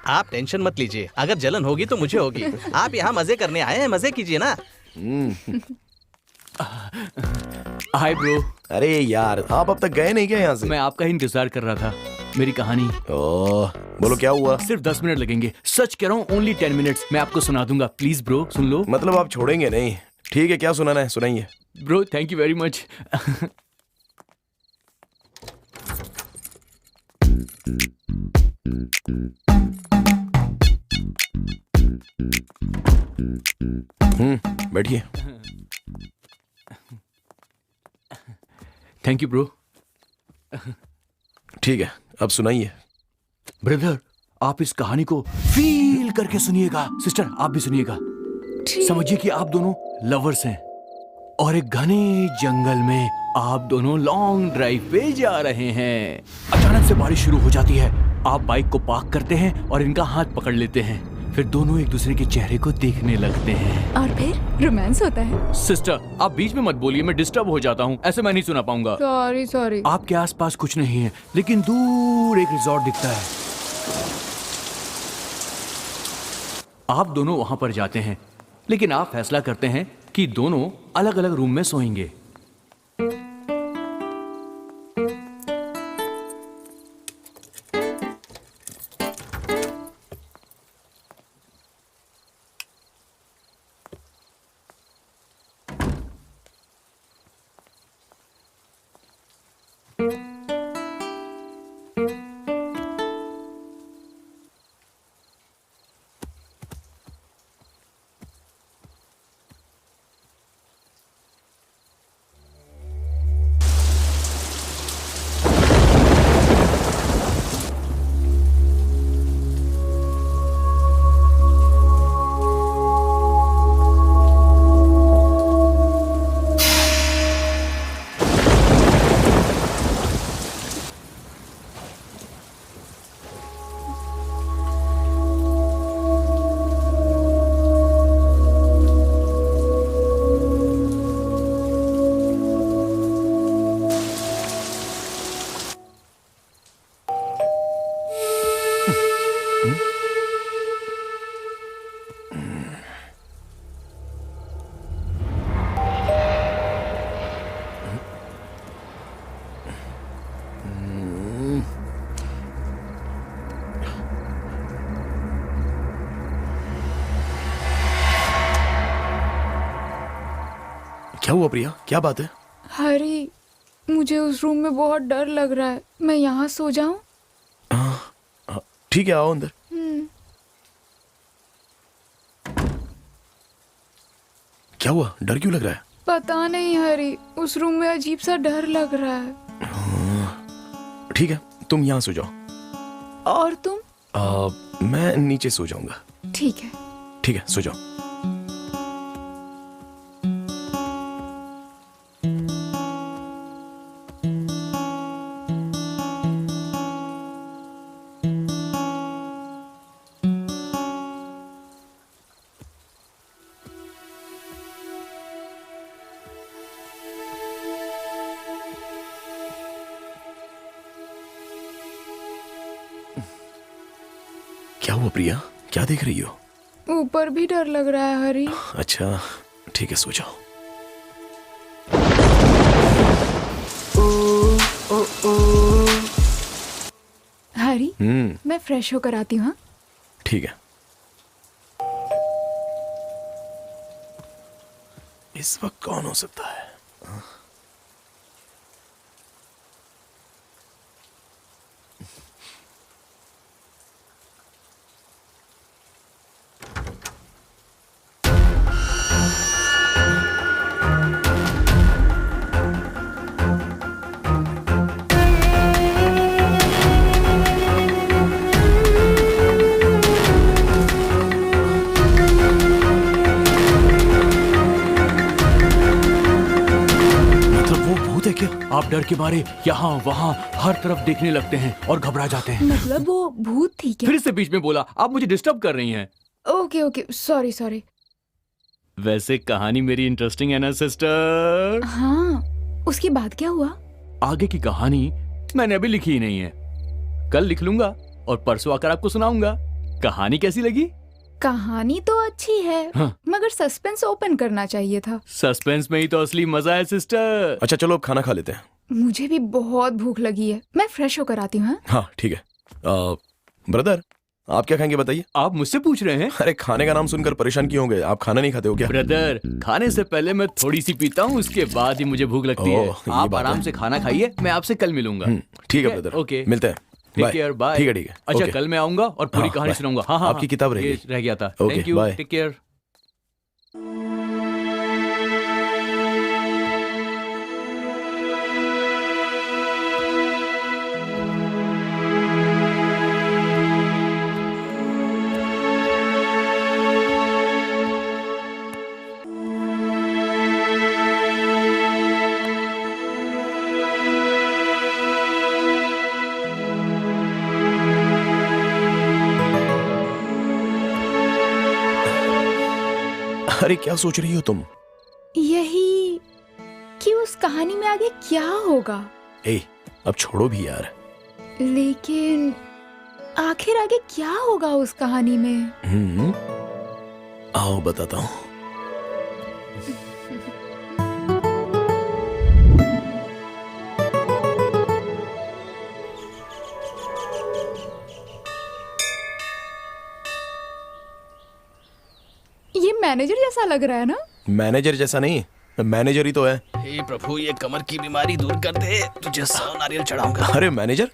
आप टेंशन मत लीजिए, अगर जलन होगी तो मुझे होगी। आप यहाँ मजे करने आए हैं, मजे कीजिए ना। Hi bro. अरे यार, आप अब तक गए नहीं क्या यहाँ से? मैं आपका ही इंतजार कर रहा था। मेरी कहानी। ओह, बोलो क्या हुआ? सिर्फ 10 मिनट लगेंगे, सच कह रहा हूँ, ओनली 10 मिनट्स। मैं आपको सुना दूंगा, प्लीज ब्रो सुन लो। मतलब आप छोड़ेंगे नहीं? ठीक है, क्या सुनाना है सुनाइए। Bro thank you very much. बैठिए। Thank you bro. ठीक है, अब सुनाइए। ब्रदर, आप इस कहानी को फील करके सुनिएगा। सिस्टर, आप भी सुनिएगा। समझिए कि आप दोनों लवर्स हैं और एक घने जंगल में आप दोनों लॉन्ग ड्राइव पे जा रहे हैं। अचानक से बारिश शुरू हो जाती है। आप बाइक को पार्क करते हैं और इनका हाथ पकड़ लेते हैं। फिर दोनों एक दूसरे के चेहरे को देखने लगते हैं और फिर रोमांस होता है। सिस्टर, आप बीच में मत बोलिए, मैं डिस्टर्ब हो जाता हूँ। ऐसे मैं नहीं सुना पाऊंगा। सॉरी। आपके आसपास कुछ नहीं है, लेकिन दूर एक रिजॉर्ट दिखता है। आप दोनों वहां पर जाते हैं, लेकिन आप फैसला करते हैं कि दोनों अलग अलग रूम में सोएंगे। क्या हुआ प्रिया, क्या बात है? हरी, मुझे उस रूम में बहुत डर लग रहा है। मैं यहाँ सो जाऊं? ठीक है, आओ अंदर। क्या हुआ, डर क्यों लग रहा है? पता नहीं हरी, उस रूम में अजीब सा डर लग रहा है। ठीक है, तुम यहाँ सो जाओ। और तुम? मैं नीचे सो जाऊंगा। ठीक है। ठीक है, सो जाओ। क्या हुआ प्रिया, क्या देख रही हो? ऊपर भी डर लग रहा है हरी। अच्छा, ठीक है, सो जाओ। हरी, मैं फ्रेश होकर आती हूँ। ठीक है। इस वक्त कौन हो सकता है? आप डर के मारे यहाँ वहाँ हर तरफ देखने लगते हैं और घबरा जाते हैं। मतलब वो भूत थी क्या? फिर से बीच में बोला, आप मुझे डिस्टर्ब कर रही हैं। Okay, sorry. वैसे कहानी मेरी इंटरेस्टिंग है ना सिस्टर? हाँ, उसके बाद क्या हुआ? आगे की कहानी मैंने अभी लिखी ही नहीं है, कल लिख लूंगा और परसों आकर आपको सुनाऊंगा। कहानी कैसी लगी? कहानी तो अच्छी है, हाँ। मगर सस्पेंस ओपन करना चाहिए था। सस्पेंस में ही तो असली मजा है सिस्टर। अच्छा चलो अब खाना खा लेते हैं। मुझे भी बहुत भूख लगी है, मैं फ्रेश होकर आती हूँ। हाँ ठीक है। ब्रदर आप क्या खाएंगे बताइए? आप मुझसे पूछ रहे हैं? अरे खाने का नाम सुनकर परेशान क्यों हो गए? आप खाना नहीं खाते हो क्या? ब्रदर खाने से पहले मैं थोड़ी सी पीता हूँ, उसके बाद ही मुझे भूख लगती है। आप आराम से खाना खाइए, मैं आपसे कल मिलूंगा। ठीक है ब्रदर, ओके मिलते हैं। Take care, bye. ठीक है। अच्छा कल मैं आऊंगा और पूरी कहानी सुनाऊंगा। हाँ, आपकी किताब रह गया था। Okay, thank you, bye. Take care. अरे क्या सोच रही हो तुम? यही कि उस कहानी में आगे क्या होगा। ए, अब छोड़ो भी यार। लेकिन आखिर आगे क्या होगा उस कहानी में? आओ बताता हूँ। ये मैनेजर जैसा लग रहा है ना? मैनेजर जैसा नहीं, मैनेजर ही तो है। हे प्रभु, ये कमर की बीमारी दूर कर दे, तुझे 100 नारियल चढ़ाऊंगा। अरे मैनेजर,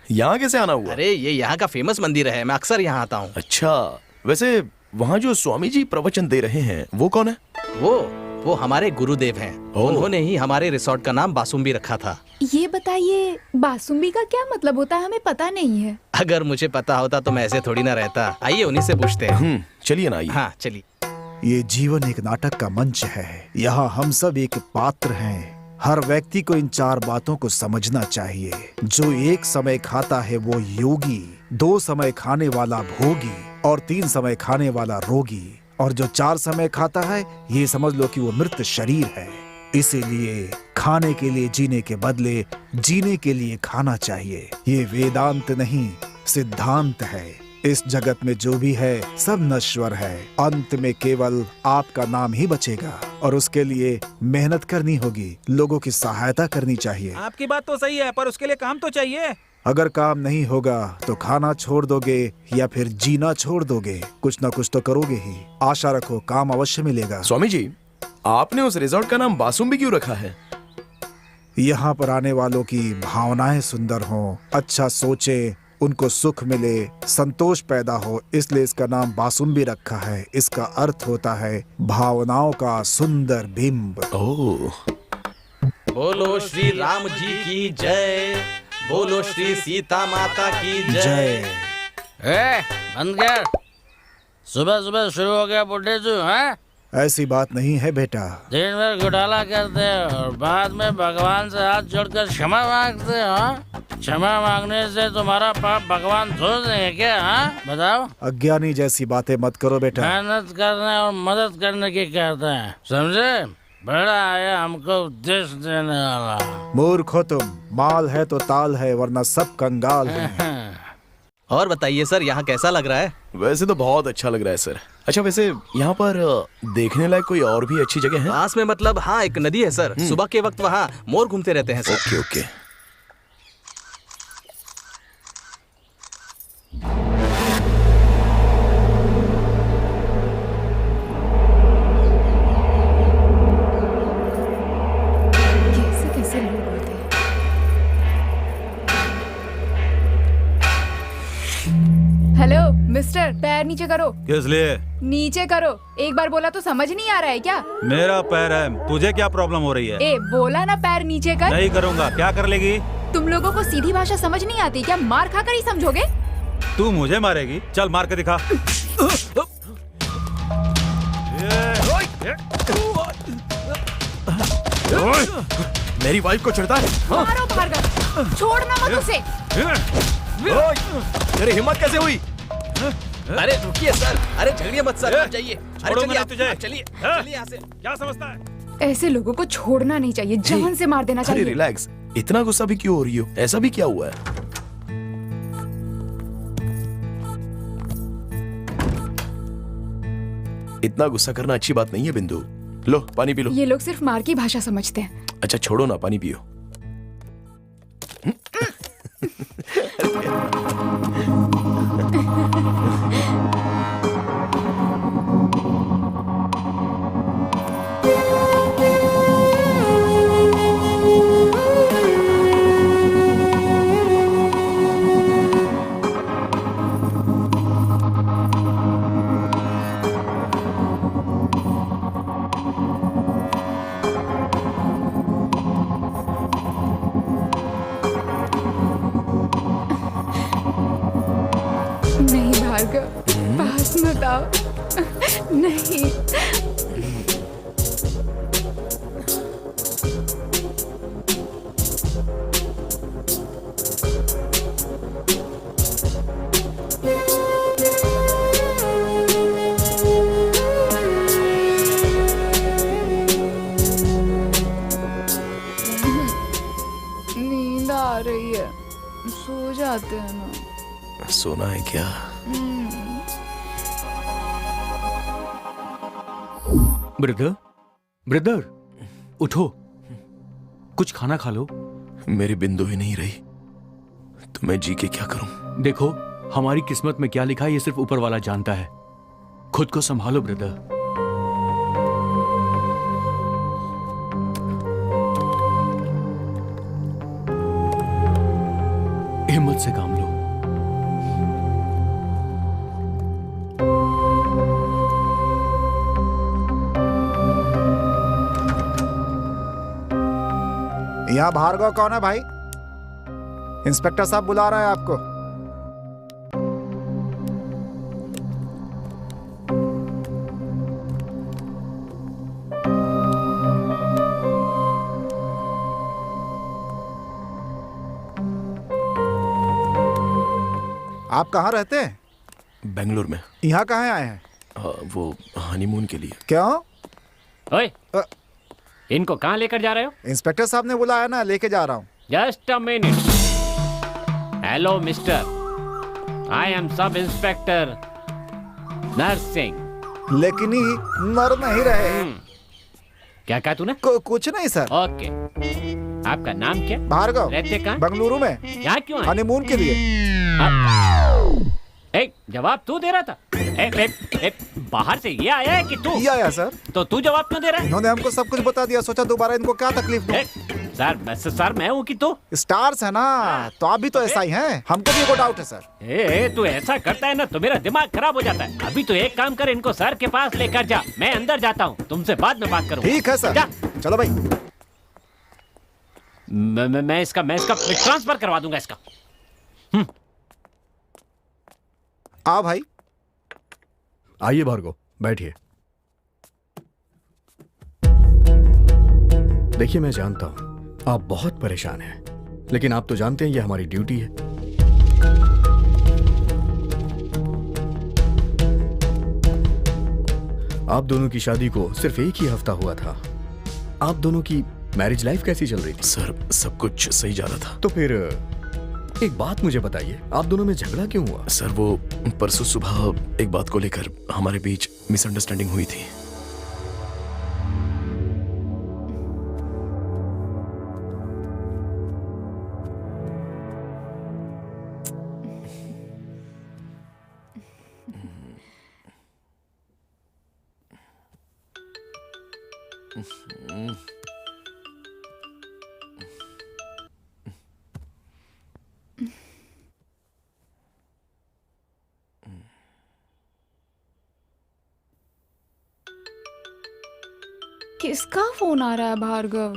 यहाँ कैसे आना हुआ? अरे ये यहाँ का फेमस मंदिर है, मैं अक्सर यहाँ आता हूँ। अच्छा, वैसे वहाँ जो स्वामी जी प्रवचन दे रहे हैं वो कौन है? वो हमारे गुरुदेव हैं। उन्होंने ही हमारे रिसोर्ट का नाम बासुम्बी रखा था। ये बताइए, बासुम्बी का क्या मतलब होता है? हमें पता नहीं है। अगर मुझे पता होता तो मैं ऐसे थोड़ी ना रहता। आइए उन्हीं से पूछते हैं। चलिए ना, आइए। हाँ चलिए। ये जीवन एक नाटक का मंच है। यहाँ हम सब एक पात्र हैं। हर व्यक्ति को इन 4 बातों को समझना चाहिए। जो एक समय खाता है वो योगी, 2 समय खाने वाला भोगी और 3 समय खाने वाला रोगी, और जो 4 समय खाता है ये समझ लो कि वो मृत शरीर है। इसीलिए खाने के लिए जीने के बदले जीने के लिए खाना चाहिए। ये वेदांत नहीं, सिद्धांत है। इस जगत में जो भी है सब नश्वर है। अंत में केवल आपका नाम ही बचेगा और उसके लिए मेहनत करनी होगी, लोगों की सहायता करनी चाहिए। आपकी बात तो सही है, पर उसके लिए काम तो चाहिए। अगर काम नहीं होगा तो खाना छोड़ दोगे या फिर जीना छोड़ दोगे, कुछ ना कुछ तो करोगे ही। आशा रखो काम अवश्य मिलेगा। स्वामी जी, आपने उस रिजॉर्ट का नाम बासुम्बी क्यों रखा है? यहाँ पर आने वालों की भावनाएं सुंदर हों, अच्छा सोचे, उनको सुख मिले, संतोष पैदा हो, इसलिए इसका नाम बासुम्बी रखा है। इसका अर्थ होता है भावनाओं का सुंदर बिंब। ओह, बोलो श्री राम जी की जय, बोलो श्री सीता माता की जय। बंद कर। सुबह सुबह शुरू हो गया बुढ़े जो है। ऐसी बात नहीं है बेटा। दिन भर घोटाला करते हो और बाद में भगवान से हाथ जोड़कर क्षमा मांगते हो। क्षमा मांगने से तुम्हारा पाप भगवान धो देंगे क्या? हाँ बताओ। अज्ञानी जैसी बातें मत करो बेटा। मेहनत करने और मदद करने की कहते हैं, समझे? बड़ा आया हमको उपदेश देने वाला। मूर्ख हो तुम। माल है तो ताल है, वरना सब कंगाल है। और बताइए सर, यहाँ कैसा लग रहा है? वैसे तो बहुत अच्छा लग रहा है सर। अच्छा, वैसे यहाँ पर देखने लायक कोई और भी अच्छी जगह है? पास में मतलब हाँ, एक नदी है सर। सुबह के वक्त वहाँ मोर घूमते रहते हैं सर। Okay okay. कैसे लोग होते हैं। हेलो मिस्टर, पैर नीचे करो। किस लिए? नीचे करो। एक बार बोला तो समझ नहीं आ रहा है क्या? मेरा पैर है, तुझे क्या प्रॉब्लम हो रही है? ए बोला ना पैर नीचे कर। नहीं करूँगा। क्या कर लेगी? तुम लोगों को सीधी भाषा समझ नहीं आती क्या? मार खाकर ही समझोगे? तू मुझे मारेगी? चल मार के दिखा। मेरी वाइफ को चिढ़ता है? मारो भार्गव, छोड़ना मत उसे। तेरी हिम्मत कैसे हुई? अरे रुकिए सर, अरे झगड़िए मत सर, आप जाइए। अरे छोड़ूंगा चलिए नहीं आप, तुझे। चलिए हाँ? चलिए यहाँ से। क्या समझता है? ऐसे लोगों को छोड़ना नहीं चाहिए, जान से मार देना अरे चाहिए। रिलैक्स, इतना गुस्सा भी क्यों हो रही हो? ऐसा भी क्या हुआ है? इतना गुस्सा करना अच्छी बात नहीं है बिंदु। लो पानी पी लो। ये लोग सिर्फ मार की भाषा समझते हैं। अच्छा छोड़ो ना, पानी पियो। नहीं भार्गव, पास मत आओ। नहीं। सोना है क्या? ब्रदर, ब्रदर, उठो, कुछ खाना खा लो। मेरी बिंदु ही नहीं रही तो मैं जी के क्या करूं? देखो, हमारी किस्मत में क्या लिखा है ये सिर्फ ऊपर वाला जानता है। खुद को संभालो ब्रदर। हिम्मत से काम लो। यहाँ भार्गव कौन है भाई? इंस्पेक्टर साहब बुला रहे हैं आपको। आप कहाँ रहते हैं? बेंगलोर में। यहाँ कहाँ आए हैं? वो हनीमून के लिए। क्यों? ओए, इनको कहाँ लेकर जा रहे हो? इंस्पेक्टर साहब ने बुलाया ना, लेके जा रहा हूँ। Just a minute. Hello mister, I am sub inspector nursing. लेकिन ही मर नहीं रहे। क्या कहा तूने? कुछ नहीं सर। ओके, आपका नाम क्या? भार्गव। रहते कहाँ? बेंगलुरु में। यहाँ क्यों आए? हनीमून के लिए। एक जवाब तू दे रहा था। बाहर से ये आया है कि तू? ये आया सर। तो तू जवाब क्यों दे रहा है? इन्होंने हमको सब कुछ बता दिया, सोचा दोबारा इनको क्या तकलीफ दूं। सर मैं हूँ कि तू? स्टार्स है ना, तो आप भी तो ऐसा ही हैं। हमको भी एक डाउट है सर। तू ऐसा करता है ना तो मेरा दिमाग खराब हो जाता है। अभी तो एक काम कर, इनको सर के पास लेकर जा। मैं अंदर जाता हूँ, तुमसे बाद में बात करूँगा। ठीक है सर। चलो भाई। मैं इसका ट्रांसफर करवा दूंगा इसका। आओ भाई। आइए भार्गव, बैठिए। देखिए, मैं जानता हूं आप बहुत परेशान हैं, लेकिन आप तो जानते हैं ये हमारी ड्यूटी है। आप दोनों की शादी को सिर्फ एक ही हफ्ता हुआ था। आप दोनों की मैरिज लाइफ कैसी चल रही थी? सर, सब कुछ सही जा रहा था। तो फिर एक बात मुझे बताइए, आप दोनों में झगड़ा क्यों हुआ? सर, वो परसों सुबह एक बात को लेकर हमारे बीच मिसअंडरस्टैंडिंग हुई थी। किसका फोन आ रहा है भार्गव?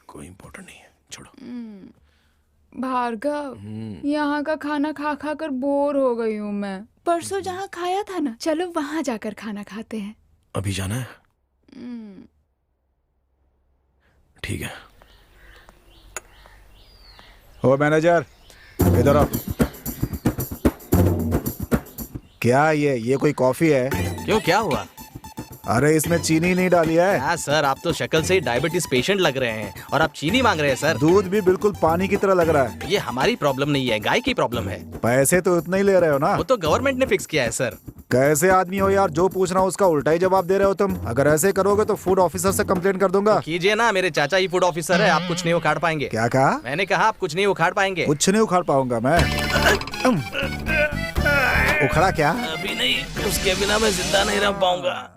कोई इम्पोर्टेंट नहीं है, छोड़ो। भार्गव, यहाँ का खाना खा खा कर बोर हो गई हूँ मैं। परसों जहाँ खाया था ना, चलो वहाँ जाकर खाना खाते हैं। अभी जाना है? ठीक है। ओ मैनेजर, इधर आओ। क्या ये कोई कॉफी है? क्यों, क्या हुआ? अरे इसमें चीनी नहीं डाली है। हाँ सर, आप तो शक्ल से डायबिटीज पेशेंट लग रहे हैं और आप चीनी मांग रहे हैं सर। दूध भी बिल्कुल पानी की तरह लग रहा है। ये हमारी प्रॉब्लम नहीं है, गाय की प्रॉब्लम है। पैसे तो उतने ही ले रहे हो ना? वो तो गवर्नमेंट ने फिक्स किया है सर। कैसे आदमी हो यार, जो पूछ रहा हूँ उसका उल्टा ही जवाब दे रहे हो तुम। अगर ऐसे करोगे तो फूड ऑफिसर से कंप्लेंट कर दूंगा। तो कीजिए ना, मेरे चाचा ही फूड ऑफिसर है, आप कुछ नहीं उखाड़ पाएंगे। क्या कहा? मैंने कहा आप कुछ नहीं उखाड़ पाएंगे। कुछ नहीं उखाड़ पाऊंगा मैं। उखड़ा क्या? अभी नहीं, उसके बिना मैं जिंदा नहीं रह पाऊंगा।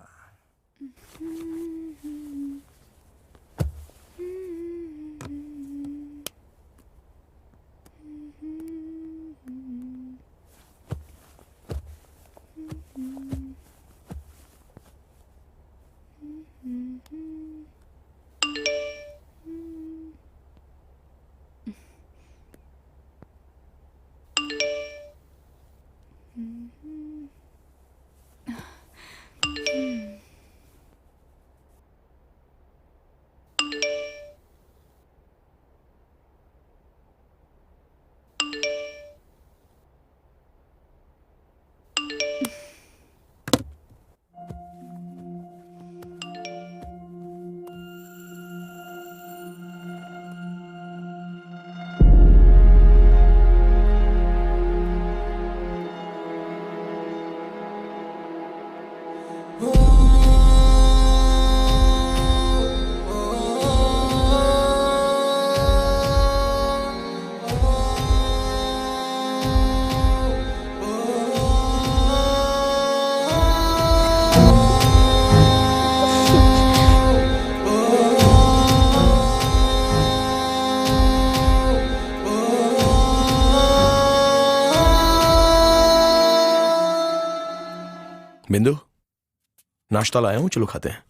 नाश्ता लाया हूं, चलो खाते हैं।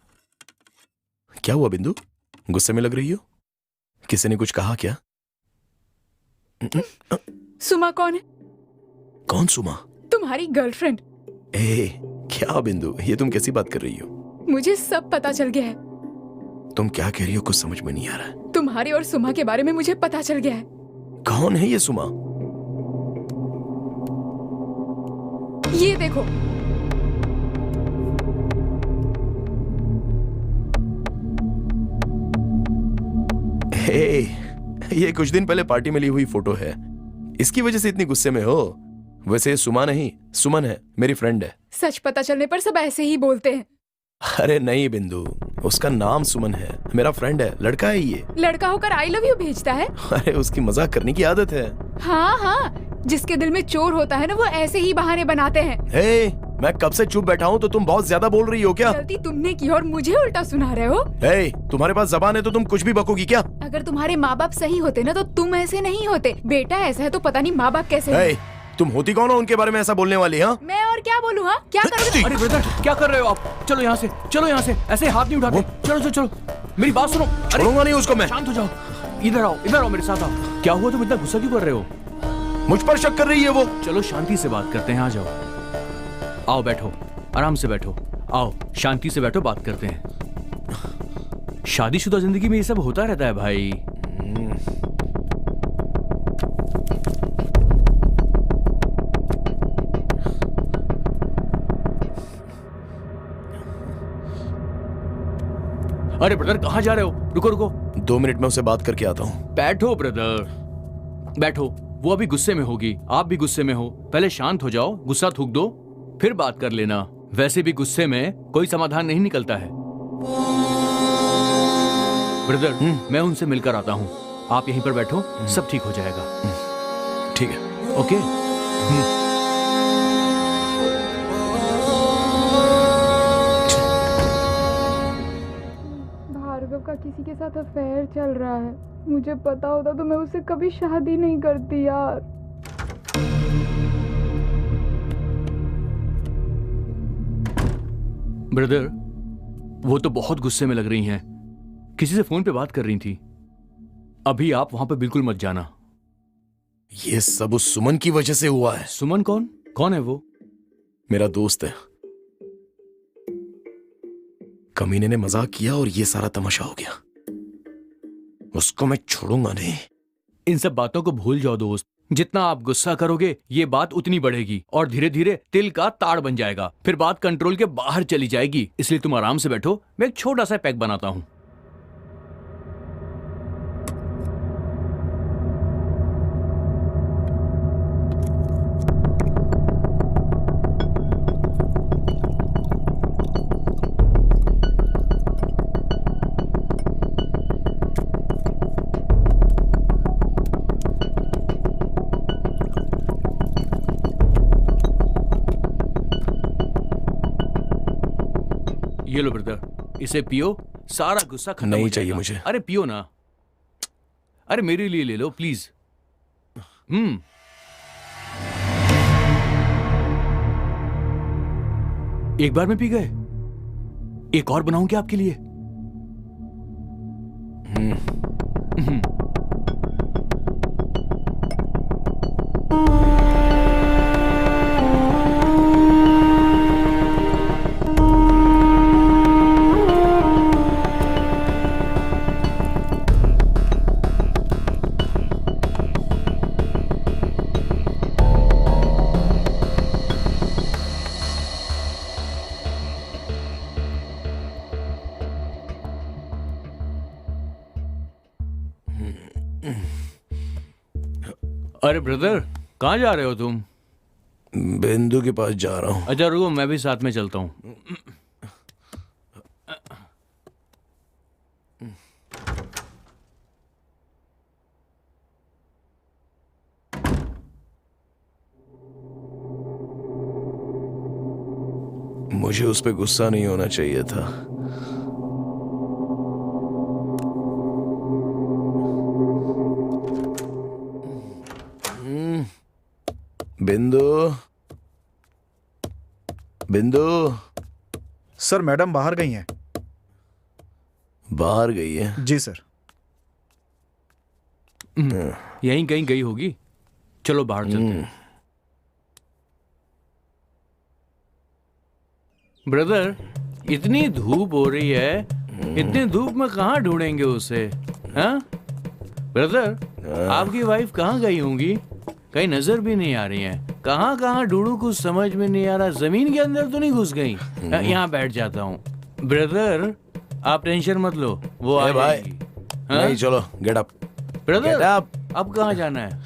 क्या हुआ बिंदु, गुस्से में लग रही हो? किसी ने कुछ कहा क्या? सुमा कौन है? कौन सुमा? तुम्हारी गर्लफ्रेंड। ए, क्या बिंदु, ये तुम कैसी बात कर रही हो? मुझे सब पता चल गया है। तुम क्या कह रही हो, कुछ समझ में नहीं आ रहा है। तुम्हारी और सुमा के बारे में मुझे पता चल गया है। कौन है ये सुमा? ये देखो। हे, ये कुछ दिन पहले पार्टी में ली हुई फोटो है, इसकी वजह से इतनी गुस्से में हो? वैसे ये सुमा नहीं, सुमन है, मेरी फ्रेंड है। सच पता चलने पर सब ऐसे ही बोलते हैं। अरे नहीं बिंदु, उसका नाम सुमन है, मेरा फ्रेंड है, लड़का है ये। लड़का होकर आई लव यू भेजता है? अरे उसकी मजाक करने की आदत है। हाँ हाँ, जिसके दिल में चोर होता है ना, वो ऐसे ही बहाने बनाते हैं। हे, मैं कब से चुप बैठा हूँ, तो तुम बहुत ज्यादा बोल रही हो क्या? गलती तुमने की और मुझे उल्टा सुना रहे हो। हे, तुम्हारे पास जबान है तो तुम कुछ भी बकोगी क्या? अगर तुम्हारे माँ बाप सही होते ना, तो तुम ऐसे नहीं होते। बेटा ऐसा है तो पता नहीं माँ बाप कैसे हे, तुम होती कौन हो उनके बारे में ऐसा बोलने वाली? हाँ, मैं और क्या बोलूँ? हाँ, क्या करोगे? अरे ब्रदर, क्या कर रहे हो आप? चलो यहाँ से, चलो यहाँ से, ऐसे हाथ नहीं उठाते। चलो चलो चलो, मेरी बात सुनो। छोड़ूंगा नहीं उसको मैं। शांत हो जाओ, इधर आओ मेरे साथ आओ। क्या हुआ, तुम इतना गुस्सा क्यों कर रहे हो? मुझ पर शक कर रही है वो। चलो शांति से बात करते हैं, आ जाओ। आओ बैठो, आराम से बैठो। आओ शांति से बैठो, बात करते हैं। शादीशुदा जिंदगी में ये सब होता रहता है भाई। अरे ब्रदर, कहाँ जा रहे हो? रुको रुको, 2 मिनट में उसे बात करके आता हूँ। बैठो ब्रदर, बैठो। वो अभी गुस्से में होगी, आप भी गुस्से में हो। पहले शांत हो जाओ, गुस्सा थूक दो, फिर बात कर लेना। वैसे भी गुस्से में कोई समाधान नहीं निकलता है। ब्रदर, मैं उनसे मिलकर आता हूँ, आप यहीं पर बैठो, सब ठीक हो जाएगा। ठीक है, ओके। भार्गव का किसी के साथ अफेयर चल रहा है। मुझे पता होता तो मैं उससे कभी शादी नहीं करती यार। ब्रदर, वो तो बहुत गुस्से में लग रही हैं, किसी से फोन पे बात कर रही थी। अभी आप वहां पे बिल्कुल मत जाना। ये सब उस सुमन की वजह से हुआ है। सुमन कौन? कौन है वो? मेरा दोस्त है। कमीने ने मजाक किया और ये सारा तमाशा हो गया। उसको मैं छोड़ूंगा नहीं। इन सब बातों को भूल जाओ दोस्त। जितना आप गुस्सा करोगे, ये बात उतनी बढ़ेगी और धीरे धीरे तिल का ताड़ बन जाएगा। फिर बात कंट्रोल के बाहर चली जाएगी। इसलिए तुम आराम से बैठो, मैं एक छोटा सा पैक बनाता हूं। ये लो ब्रदर, इसे पियो, सारा गुस्सा खत्म हो नहीं जाएगा। चाहिए मुझे। अरे पियो ना। अरे मेरे लिए ले लो प्लीज। एक बार में पी गए? एक और बनाऊं क्या आपके लिए? अरे ब्रदर, कहाँ जा रहे हो तुम? बिंदु के पास जा रहा हूँ। अच्छा रुको, मैं भी साथ में चलता हूँ। मुझे उस पर गुस्सा नहीं होना चाहिए था। बिंदु, बिंदु, सर मैडम बाहर गई हैं। बाहर गई है? जी सर। यहीं कहीं गई होगी, चलो बाहर चलते हैं। ब्रदर, इतनी धूप हो रही है, इतनी धूप में कहाँ ढूंढेंगे उसे? हाँ ब्रदर, आपकी वाइफ कहाँ गई होंगी? कहीं नजर भी नहीं आ रही है। कहाँ कहाँ ढूंढूं, कुछ समझ में नहीं आ रहा। जमीन के अंदर तो नहीं घुस गई? यहाँ बैठ जाता हूँ। ब्रदर आप टेंशन मत लो, वो आ जाएगी। नहीं, चलो गेट अप। ब्रदर अब कहाँ जाना है?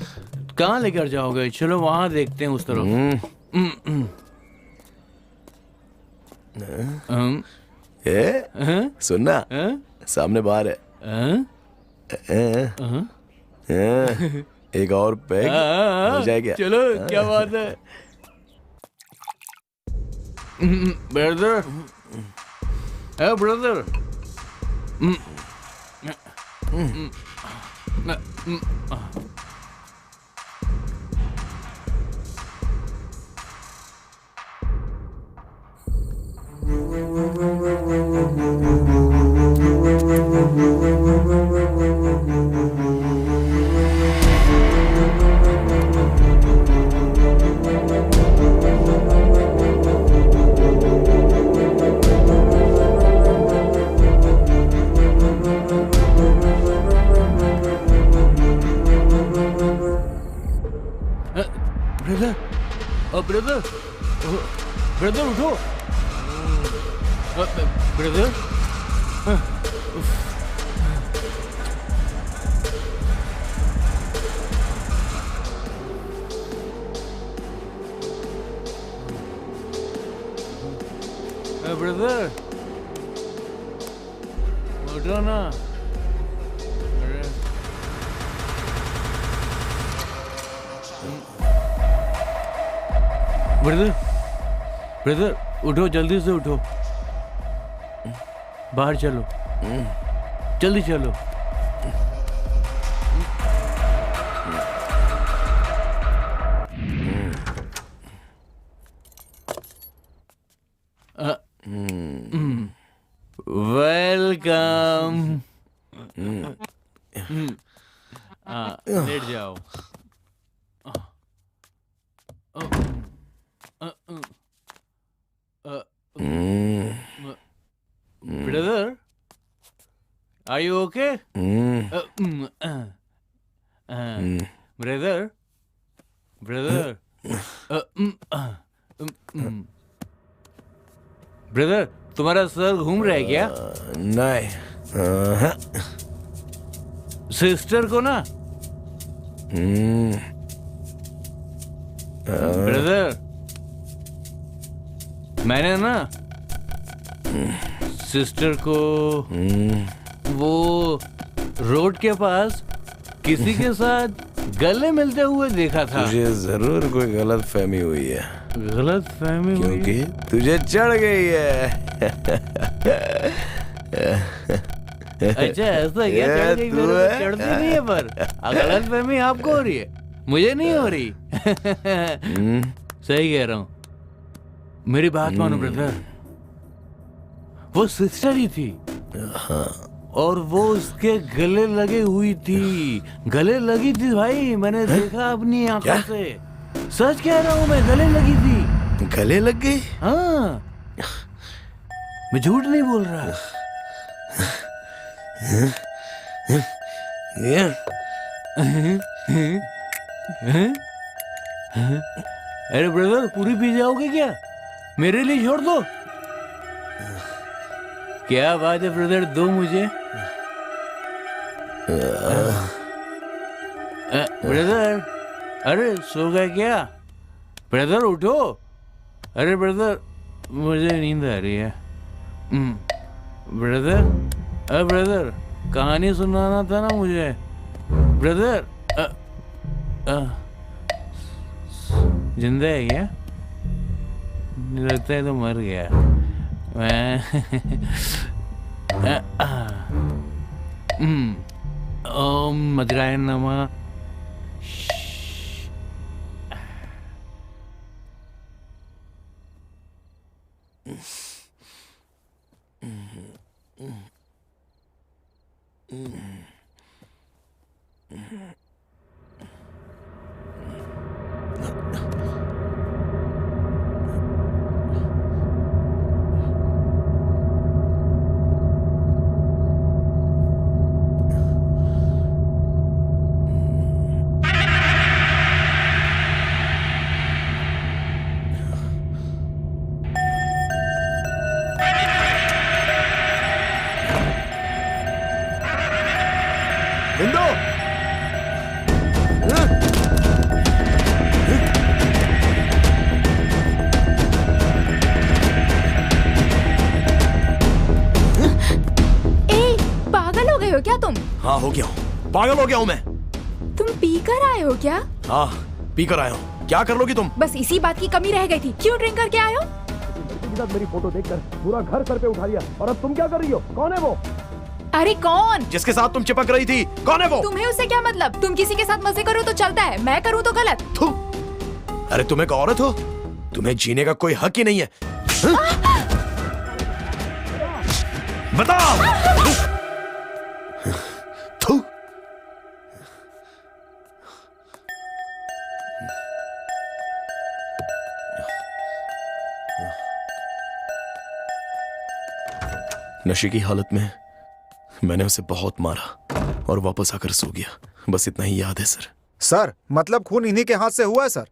कहाँ लेकर जाओगे? चलो वहां देखते हैं उस तरफ। सुनना, सामने बार है। एक और पैग हो जाए क्या? चलो क्या बात है। ब्रदर, ब्रदर, ब्रदर, ब्रदर उठो। ब्रदर, ब्रदर उठो ना। ब्रदर, ब्रदर उठो, जल्दी से उठो, बाहर चलो, जल्दी चलो। वेलकम। लेट जाओ। Brother, are you okay? Brother, brother, brother तुम्हारा सर घूम रहा है क्या? नहीं। सिस्टर को ना। ब्रदर, मैंने ना सिस्टर को वो रोड के पास किसी के साथ गले मिलते हुए देखा था। तुझे जरूर कोई गलत फहमी हुई है। गलत फहमी हुई? क्योंकि तुझे चढ़ गई है। अच्छा ऐसा क्या? चढ़ गई? मेरे को चढ़ती नहीं है, पर गलत फहमी आपको हो रही है, मुझे नहीं हो रही। सही कह रहा हूँ। मेरी बात मानो ब्रदर, वो सिस्टर ही थी और वो उसके गले लगे हुई थी। गले लगी थी भाई, मैंने देखा अपनी आंखों से। सच कह रहा हूँ मैं, गले लगी थी। गले लग गई? हाँ, मैं झूठ नहीं बोल रहा। अरे ब्रदर, पूरी पी जाओगे क्या? मेरे लिए छोड़ दो। क्या बात है ब्रदर, दो मुझे। ब्रदर, अरे सो गए क्या? ब्रदर उठो। अरे ब्रदर, मुझे नींद आ रही है। ब्रदर, अरे ब्रदर, कहानी सुनाना था ना मुझे। ब्रदर, जिंदा है क्या? लगता है तो मर गया। ओम मद्राय नमः। बिंदु ए, पागल हो गए हो क्या तुम? हाँ हो गया हूँ, पागल हो गया हूँ मैं। तुम पी कर आए हो क्या? हाँ पी कर आया हूँ। क्या कर लोगी तुम? बस इसी बात की कमी रह गई थी। क्यों ड्रिंक करके आए हो? मेरी फोटो देखकर पूरा घर सर पे उठा लिया, और अब तुम क्या कर रही हो? कौन है वो? अरे कौन? जिसके साथ तुम चिपक रही थी, कौन है वो? तुम्हें उससे क्या मतलब? तुम किसी के साथ मजे करो तो चलता है, मैं करूँ तो गलत। थू। अरे तुम एक औरत हो, तुम्हें जीने का कोई हक ही नहीं है। बताओ। थू। नशे की हालत में मैंने उसे बहुत मारा और वापस आकर सो गया, बस इतना ही याद है सर। सर मतलब खून इन्हीं के हाथ से हुआ है सर?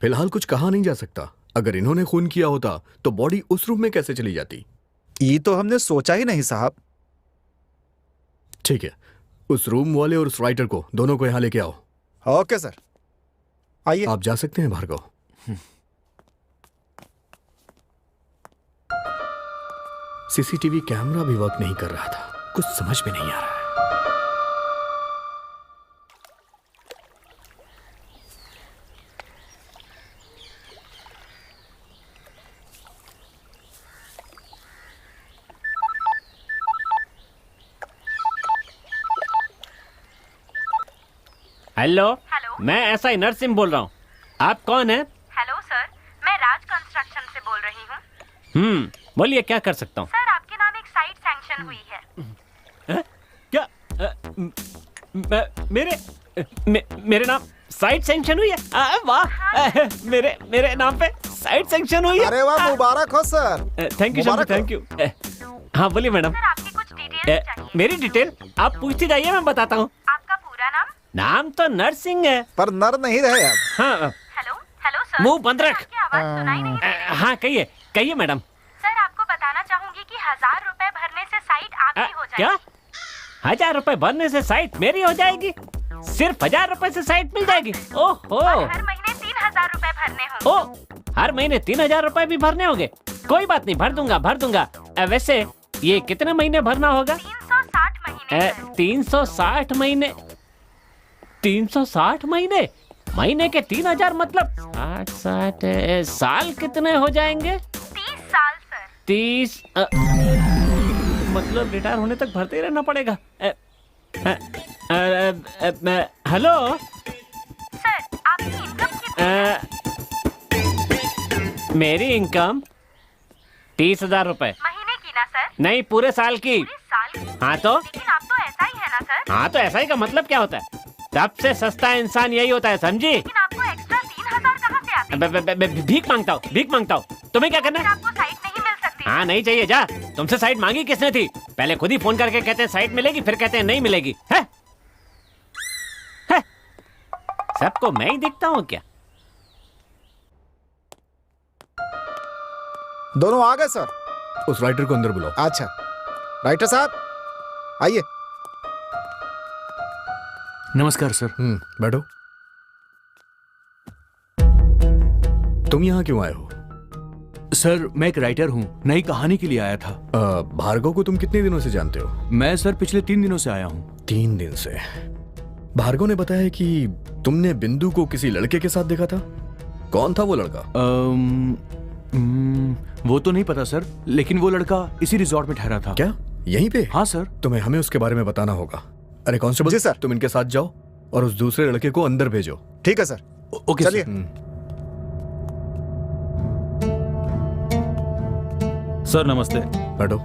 फिलहाल कुछ कहा नहीं जा सकता। अगर इन्होंने खून किया होता तो बॉडी उस रूम में कैसे चली जाती? ये तो हमने सोचा ही नहीं साहब। ठीक है, उस रूम वाले और उस राइटर को दोनों को यहाँ लेके आओ। ओके सर, आइए। आप जा सकते हैं भार्गव। सीसीटीवी कैमरा भी वर्क नहीं कर रहा था, कुछ समझ में नहीं आ रहा है। हेलो, मैं एसआई नरसिंह बोल रहा हूँ। आप कौन हैं? हेलो सर, मैं राज कंस्ट्रक्शन से बोल रही हूँ। बोलिए क्या कर सकता हूँ? सर आपके नाम एक साइट सैंक्शन हुई है। क्या मेरे नाम साइट सैंक्शन हुई है? वाह, मेरे नाम पे साइट सैंक्शन हुई है। अरे वाह, मुबारक हो sir. Thank you sir, thank you. हाँ बोलिए मैडम। सर आपकी कुछ डिटेल्स चाहिए। मेरी डिटेल आप पूछती जाइए, मैं बताता हूँ। आपका पूरा नाम? नाम तो नरसिंह है, पर नर नहीं रहे आप। हाँ। हेलो हेलो सर, मुंह बंद रख। आपकी आवाज सुनाई नहीं दे रही। हाँ कहिए कहिए मैडम। सर आपको बताना चाहूंगी कि 1000 रुपए भरने से साइट आपकी हो जाएगी। क्या 1000 रुपए भरने से साइट मेरी हो जाएगी? सिर्फ 1000 रुपए से साइट मिल जाएगी? ओहो, हर महीने 3000 रुपए भरने होंगे। ओ, हर महीने 3000 रुपए भी भरने होंगे? कोई बात नहीं, भर दूंगा। वैसे ये कितने महीने भरना होगा? 360 महीने। 360 महीने? 360 महीने? महीने के 3000 मतलब 60 साल कितने हो जाएंगे? 30 साल सर। 30 मतलब रिटायर होने तक भरते ही रहना पड़ेगा। हेलो सर, आपकी इनकम कितनी? मेरी इनकम 30,000 रुपए। महीने की ना सर? नहीं, पूरे साल की। पूरे साल की? हाँ तो? लेकिन आप तो ऐसा ही है ना सर? हाँ तो ऐसा ही का मतलब क्या होता है? सबसे सस्ता इंसान यही होता है, समझी? लेकिन आपको एक्स्ट्रा 3000 कहाँ से आते हैं? भीख मांगता हूँ। तुम्हें क्या करना है? आपको साइट नहीं मिल सकती। हाँ नहीं चाहिए, जा। तुमसे साइट मांगी किसने थी? पहले खुद ही फोन करके कहते हैं साइट मिलेगी, फिर कहते हैं नहीं मिलेगी। है? सबको मैं ही दिखता हूँ क्या? दोनों आ गए सर। उस राइटर को अंदर बुलाओ। अच्छा, राइटर साहब आइए। नमस्कार सर। बैठो। तुम यहाँ क्यों आए हो? सर मैं एक राइटर हूँ, नई कहानी के लिए आया था। भार्गव को तुम कितने दिनों से जानते हो? मैं सर पिछले 3 दिनों से आया हूँ। 3 दिन से? भार्गव ने बताया कि तुमने बिंदु को किसी लड़के के साथ देखा था। कौन था वो लड़का? वो तो नहीं पता सर, लेकिन वो लड़का इसी रिजॉर्ट में ठहरा था। क्या यहीं पे? हाँ सर। तुम्हें हमें उसके बारे में बताना होगा। अरे कांस्टेबल जी सर। तुम इनके साथ जाओ और उस दूसरे लड़के को अंदर भेजो। ठीक है सर। ओके चलिए। सर नमस्ते। बैठो।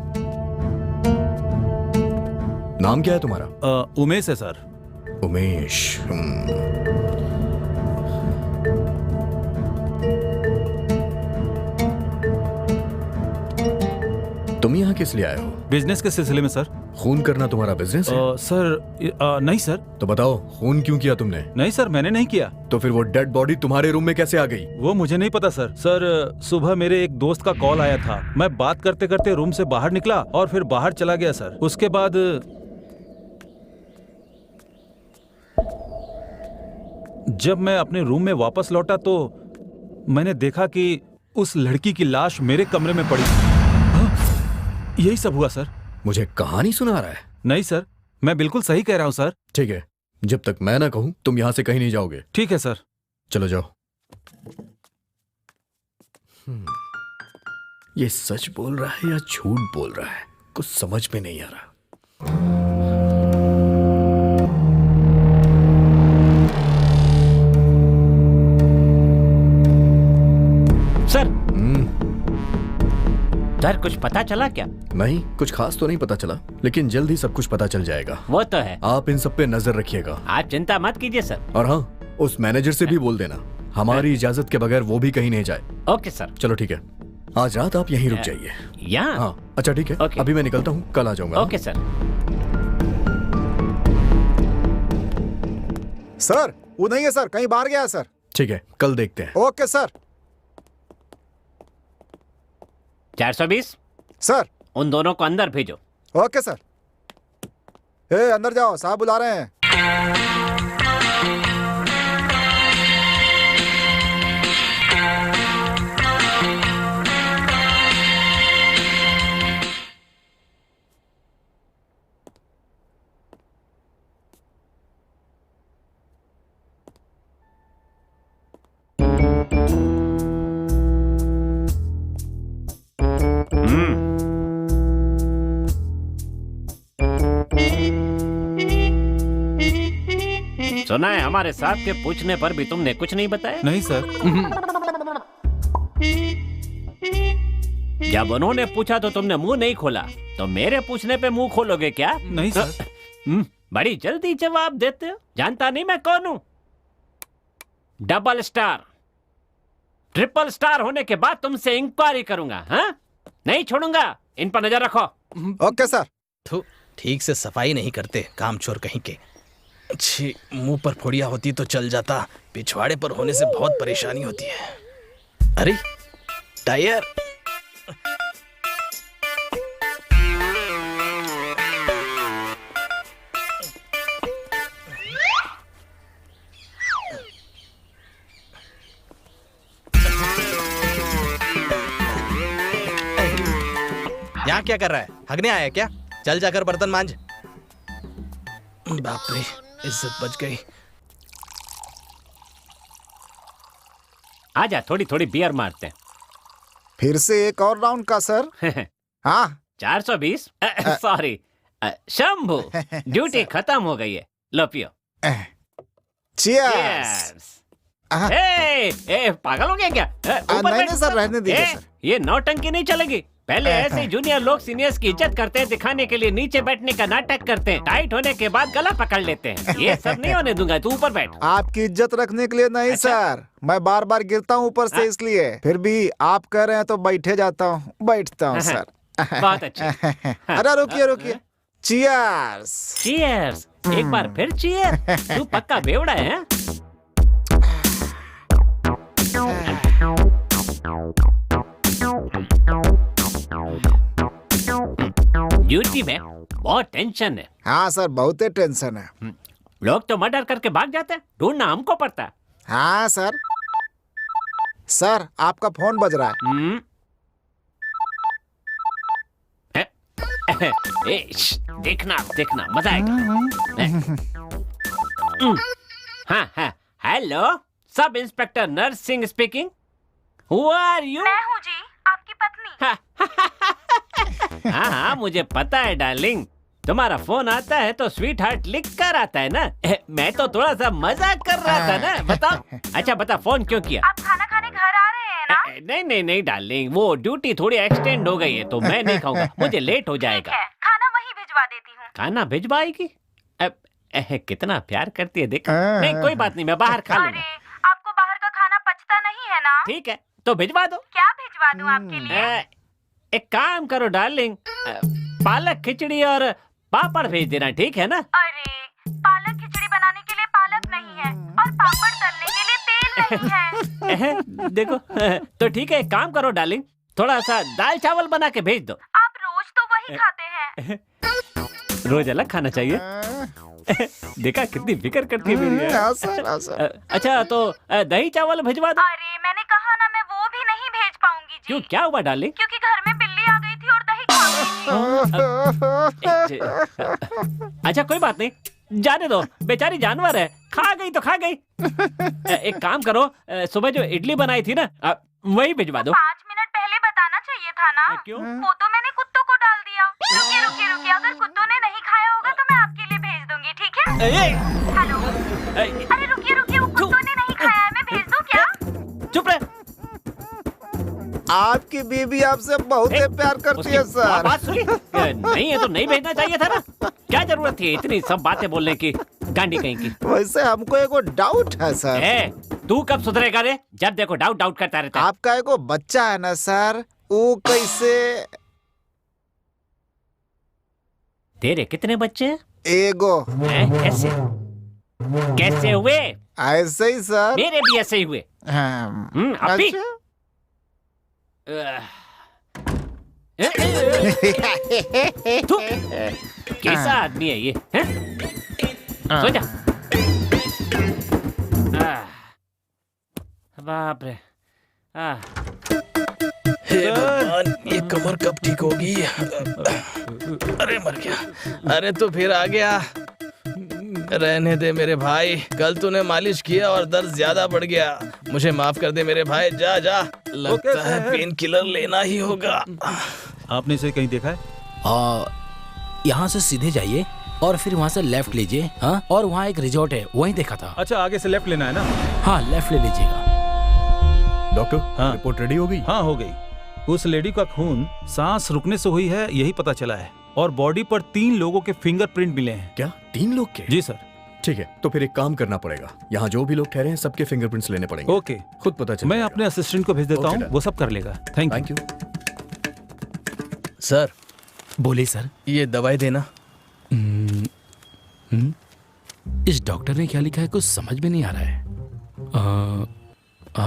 नाम क्या है तुम्हारा? उमेश है सर। उमेश। तुम यहाँ किस लिए आए हो? बिजनेस के सिलसिले में सर। खून करना तुम्हारा बिजनेस है? सर नहीं सर। तो बताओ खून क्यों किया तुमने? नहीं सर, मैंने नहीं किया। तो फिर वो डेड बॉडी तुम्हारे रूम में कैसे आ गई? वो मुझे नहीं पता सर। सर सुबह मेरे एक दोस्त का कॉल आया था, मैं बात करते करते रूम से बाहर निकला और फिर बाहर चला गया सर। उसके बाद जब मैं अपने रूम में वापस लौटा तो मैंने देखा कि उस लड़की की लाश मेरे कमरे में पड़ी। यही सब हुआ सर। मुझे कहानी सुना रहा है? नहीं सर, मैं बिल्कुल सही कह रहा हूँ सर। ठीक है, जब तक मैं ना कहूं तुम यहां से कहीं नहीं जाओगे। ठीक है सर। चलो जाओ। ये सच बोल रहा है या झूठ बोल रहा है, कुछ समझ में नहीं आ रहा। सर सर कुछ पता चला क्या? नहीं, कुछ खास तो नहीं पता चला, लेकिन जल्द ही सब कुछ पता चल जाएगा। वो तो है। आप इन सब पे नजर रखिएगा। आप चिंता मत कीजिए सर। और हाँ, उस मैनेजर से भी बोल देना हमारी इजाजत के बगैर वो भी कहीं नहीं जाए। Okay sir. चलो ठीक है, आज रात आप यहीं रुक जाइए। यहाँ? हाँ अच्छा ठीक है, अभी मैं निकलता हूँ, कल आ जाऊंगा। Okay sir. सर वो नहीं है सर, कहीं बाहर गया है सर। ठीक है, कल देखते हैं। Okay sir. 420 सर। उन दोनों को अंदर भेजो। Okay sir. ए अंदर जाओ, साहब बुला रहे हैं। सुना है हमारे साथ के पूछने पर भी तुमने कुछ नहीं बताया? नहीं सर। जब उन्होंने पूछा तो तुमने मुंह नहीं खोला, तो मेरे पूछने पे मुंह खोलोगे क्या? नहीं सर। बड़ी जल्दी जवाब देते हो। जानता नहीं मैं कौन हूं? डबल स्टार, ट्रिपल स्टार होने के बाद तुमसे इंक्वायरी करूंगा। हाँ, नहीं छोड़ूंगा। इन पर नजर रखो। Okay sir. ठीक से सफाई नहीं करते, कामचोर कहीं के। छी, मुंह पर फोड़िया होती तो चल जाता, पिछवाड़े पर होने से बहुत परेशानी होती है। अरे टायर। यहाँ क्या कर रहा है? हगने आया क्या? चल जाकर बर्तन मांज। बाप रे, इज्जत बच गई। आजा, थोड़ी थोड़ी बियर मारते हैं। फिर से एक और राउंड का सर। हाँ 420 सॉरी शंभू, ड्यूटी खत्म हो गई है। लो पियो। चीयर्स। ए, पागल हो गया क्या? ऊपर नहीं बैठ। सर, रहने दीजिए सर। ये नौटंकी नहीं चलेगी। पहले ऐसे ही जूनियर लोग सीनियर्स की इज्जत करते हैं, दिखाने के लिए नीचे बैठने का नाटक करते हैं, टाइट होने के बाद गला पकड़ लेते हैं। ये सब नहीं होने दूंगा, तू ऊपर बैठ। आपकी इज्जत रखने के लिए नहीं अच्छा? सर, मैं बार बार गिरता हूँ ऊपर से, इसलिए। फिर भी आप कह रहे हैं तो बैठे जाता हूँ, बैठता हूँ सर। बहुत अच्छा। अरे रुकिए रुकिए। चीयर्स। चीयर्स। एक बार फिर चीयर। तू पक्का बेवड़ा है? ड्यूटी में बहुत टेंशन है। हाँ सर, बहुत ही टेंशन है। लोग तो मर्डर करके भाग जाते हैं, ढूंढना हमको पड़ता है। हाँ सर। सर आपका फोन बज रहा है। देखना देखना, मजा आएगा। हाँ हाँ, hello, sub inspector Narsingh speaking. Who are you? मैं हूँ जी, आपकी पत्नी। हाँ हाँ, मुझे पता है डार्लिंग। तुम्हारा फोन आता है तो स्वीट हार्ट लिख कर आता है ना। मैं तो थोड़ा सा मजाक कर रहा था ना। बताओ। अच्छा बता, फोन क्यों किया? आप खाना खाने घर आ रहे हैं ना? नहीं नहीं नहीं डार्लिंग, वो ड्यूटी थोड़ी एक्सटेंड हो गई है तो मैं नहीं खाऊंगा, मुझे लेट हो जाएगा। ठीक है, खाना वहीं भिजवा देती हूँ। खाना भिजवाएगी? कितना प्यार करती है देख। नहीं कोई बात नहीं, मैं बाहर खा लूंगा। आपको बाहर का खाना पचता नहीं है ना? ठीक है तो भिजवा दो। क्या भिजवा दूं आपके लिए? एक काम करो डार्लिंग, पालक खिचड़ी और पापड़ भेज देना, ठीक है ना? अरे पालक खिचड़ी बनाने के लिए पालक नहीं है और पापड़ तलने के लिए तेल नहीं है। देखो तो ठीक है, एक काम करो डार्लिंग, थोड़ा सा दाल चावल बना के भेज दो। आप रोज तो वही खाते हैं। रोज अलग खाना चाहिए। देखा कितनी फिक्र करती है मेरी। अच्छा तो दही चावल भिजवा दो। अरे मैंने कहा ना, मैं वो भी नहीं भेज पाऊंगी जी। क्यों, क्या हुआ डार्लिंग? क्योंकि घर में बिल्ली आ गई थी और दही खा गई थी। अच्छा कोई बात नहीं, जाने दो, बेचारी जानवर है, खा गई तो खा गई। एक काम करो, सुबह जो इडली बनाई थी ना, वही भिजवा दो। 5 मिनट पहले बताना चाहिए था ना। क्यों? वो तो मैंने कुत्तों को डाल दिया। रुकिए, अगर कुत्तों ने नहीं खाया होगा तो मैं आपके लिए भेज दूंगी, ठीक है? हेलो, अरे रुकिए, वो कुत्तों ने नहीं खाया है, मैं भेज दूं क्या? चुप रहे। आपकी बीबी आपसे बहुत प्यार करती है सर। बात सुनी? नहीं है तो नहीं भेजना चाहिए था ना, क्या जरूरत थी इतनी सब बातें बोलने की, गांडी कहीं की। वैसे हमको एगो डाउट है सर। तू कब सुधरेगा रे? जब देखो डाउट करता रहता है। आपका एगो बच्चा है ना सर, वो कैसे? तेरे कितने बच्चे हैं? एगो। कैसे हुए? ऐसे ही सर। मेरे भी ऐसे ही हुए। अभी कैसा आदमी है ये? सो जा। बाप रे। हे भगवान, ये कमर कब ठीक होगी? अरे मर गया। अरे तू फिर आ गया। रहने दे मेरे भाई, कल तूने मालिश किया और दर्द ज्यादा बढ़ गया। मुझे माफ कर दे मेरे भाई, जा जा। लगता है पेन किलर लेना ही होगा। आपने इसे कहीं देखा है? यहाँ से सीधे जाइए और फिर वहाँ से लेफ्ट लीजिए। हाँ, और वहाँ एक रिजॉर्ट है, वहीं देखा था। अच्छा आगे से लेफ्ट लेना है ना? हाँ लेफ्ट ले लीजिएगा। डॉक्टर हाँ रिपोर्ट रेडी हो गई? हाँ हो गई। उस लेडी का खून सांस रुकने से हुई है, यही पता चला है। और बॉडी पर 3 लोगों के फिंगरप्रिंट मिले हैं। क्या 3 लोग के? जी सर। ठीक है, तो फिर एक काम करना पड़ेगा, यहाँ जो भी लोग ठहरे हैं सबके फिंगरप्रिंट्स लेने पड़ेगे। ओके, खुद पता चल। मैं अपने असिस्टेंट को भेज देता हूँ, वो सब कर लेगा। Thank you. सर बोले सर, ये दवाई देना। इस डॉक्टर ने क्या लिखा है कुछ समझ में नहीं आ रहा है।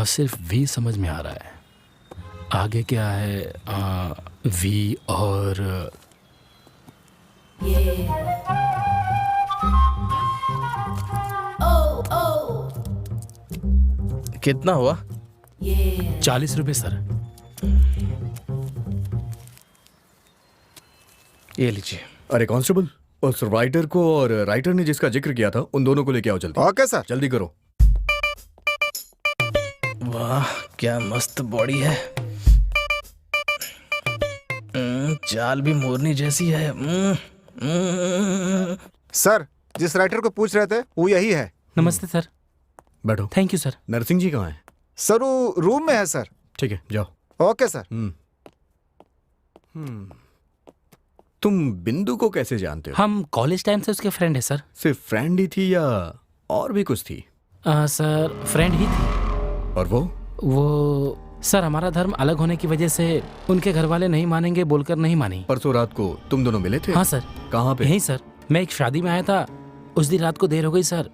सिर्फ वी समझ में आ रहा है, आगे क्या है? वी और कितना हुआ? 40 रुपए सर। ये लीजिए। अरे कांस्टेबल, उस राइटर को और राइटर ने जिसका जिक्र किया था उन दोनों को लेके आओ जल्दी। Okay sir. जल्दी करो। वाह क्या मस्त बॉडी है। चाल भी मोरनी जैसी है। सर जिस राइटर को पूछ रहे थे वो यही है। नमस्ते सर। बैठो। Thank you sir. Narasimha ji कहाँ हैं? सर वो रूम में है सर। ठीक है जाओ। Okay sir. तुम बिंदु को कैसे जानते हो? हम कॉलेज टाइम से उसके फ्रेंड है सर। सिर्फ फ्रेंड ही थी या और भी कुछ थी? सर फ्रेंड ही थी। और वो सर हमारा धर्म अलग होने की वजह से उनके घर वाले नहीं मानेंगे बोलकर नहीं मानी। परसों रात को तुम दोनों मिले थे? हाँ सर। कहाँ पे? यहीं सर, मैं एक शादी में आया था, उस दिन रात को देर हो गई सर,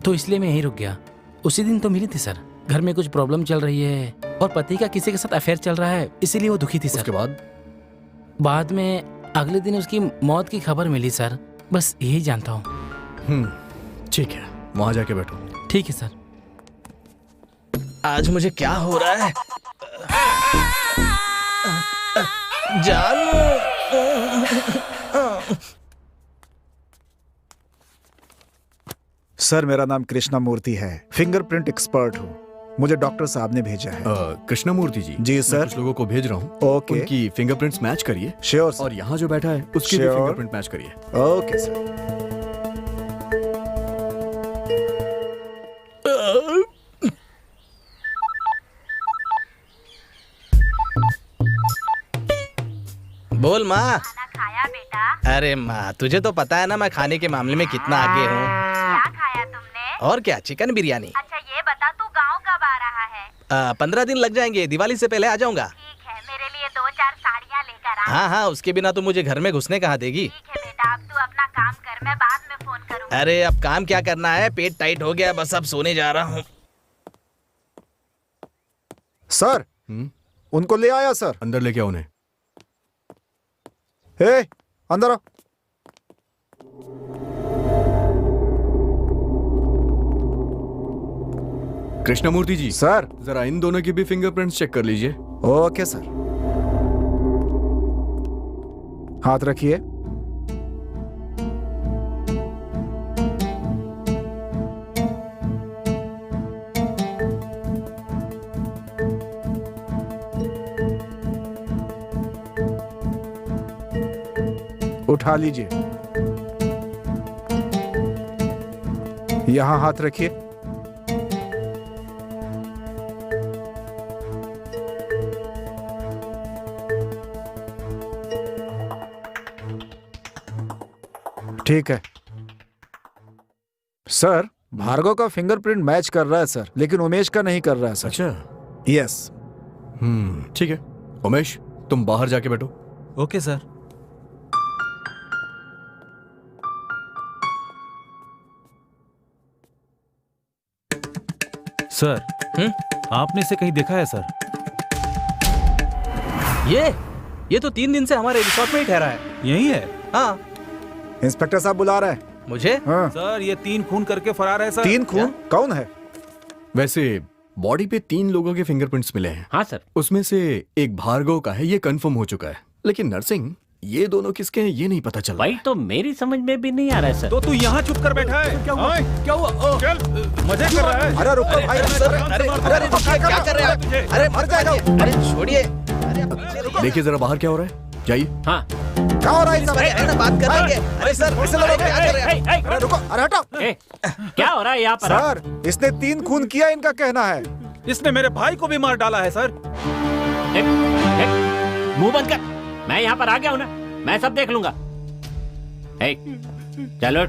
तो इसलिए मैं यहीं रुक गया। उसी दिन तो मिली थी सर। घर में कुछ प्रॉब्लम चल रही है और पति का किसी के साथ अफेयर चल रहा है, इसीलिए वो दुखी थी सर। उसके बाद में अगले दिन उसकी मौत की खबर मिली सर, बस यही जानता हूँ। ठीक है, वहां जाके बैठो। ठीक है सर। आज मुझे क्या हो रहा है? जानू। सर मेरा नाम कृष्णा मूर्ति है, फिंगरप्रिंट एक्सपर्ट हूँ। मुझे डॉक्टर साहब ने भेजा है। कृष्णा मूर्ति जी? जी सर। कुछ लोगों को भेज रहा हूँ। ओके। उनकी फिंगरप्रिंट्स मैच करिए। Sure sir. और यहाँ जो बैठा है उसकी भी फिंगरप्रिंट मैच करिए। Okay sir. बोल माँ। खाना खाया बेटा? अरे माँ, तुझे तो पता है ना मैं खाने के मामले में कितना आगे हूँ। क्या खाया तुमने? और क्या, चिकन बिरयानी। अच्छा ये बता, तू गांव कब आ रहा है? 15 दिन लग जाएंगे, दिवाली से पहले आ जाऊंगा। ठीक है, मेरे लिए 2-4 साड़ियाँ लेकर आ। हाँ हाँ, उसके बिना तो मुझे घर में घुसने कहाँ देगी। ठीक है बेटा, अब तू अपना काम कर, मैं बाद में फोन करूँगी। अरे अब काम क्या करना है, पेट टाइट हो गया, बस अब सोने जा रहा हूँ। सर उनको ले आया सर। अंदर लेके आओ उन्हें। हे अंदर आओ। कृष्णमूर्ति जी सर, जरा इन दोनों की भी फिंगरप्रिंट्स चेक कर लीजिए। Okay sir. हाथ रखिए। उठा लीजिए। यहां हाथ रखिए। ठीक है सर, भार्गव का फिंगरप्रिंट मैच कर रहा है सर, लेकिन उमेश का नहीं कर रहा है सर। अच्छा। यस। ठीक है उमेश, तुम बाहर जाके बैठो। Okay sir. सर, आपने इसे कहीं देखा है सर? ये तो 3 दिन से हमारे रिसोर्ट में ही ठहरा है। यही है? हाँ। इंस्पेक्टर साहब बुला रहे हैं। मुझे? हाँ। सर, ये 3 खून करके फरार है सर। 3 खून? कौन है? वैसे बॉडी पे 3 लोगों के फिंगरप्रिंट्स मिले हैं। हाँ सर। उसमें से एक भार्गव का है, ये कंफर्म हो चुका है, लेकिन नरसिंह ये दोनों किसके हैं ये नहीं पता चला। भाई तो मेरी समझ में भी नहीं आ रहा है सर। तो तू यहाँ चुप कर बैठा है? क्या हुआ? क्या हुआ? चल, मजे कर रहा है। अरे रुको भाई। अरे क्या कर रहे हैं? अरे मर जाएगा। अरे छोड़िए। देखिए जरा बाहर क्या हो रहा है, जाइए। हाँ क्या हो रहा है? अरे बात करेंगे। अरे सर, क्या कर रहे हैं? अरे रुको, अरे हटो। क्या हो रहा है यहाँ पर? सर, इसने 3 खून किया, इनका कहना है। इसने मेरे भाई को भी मार डाला है सर। मुंह बंद कर, मैं यहाँ पर आ गया हूँ ना, मैं सब देख लूंगा। चलो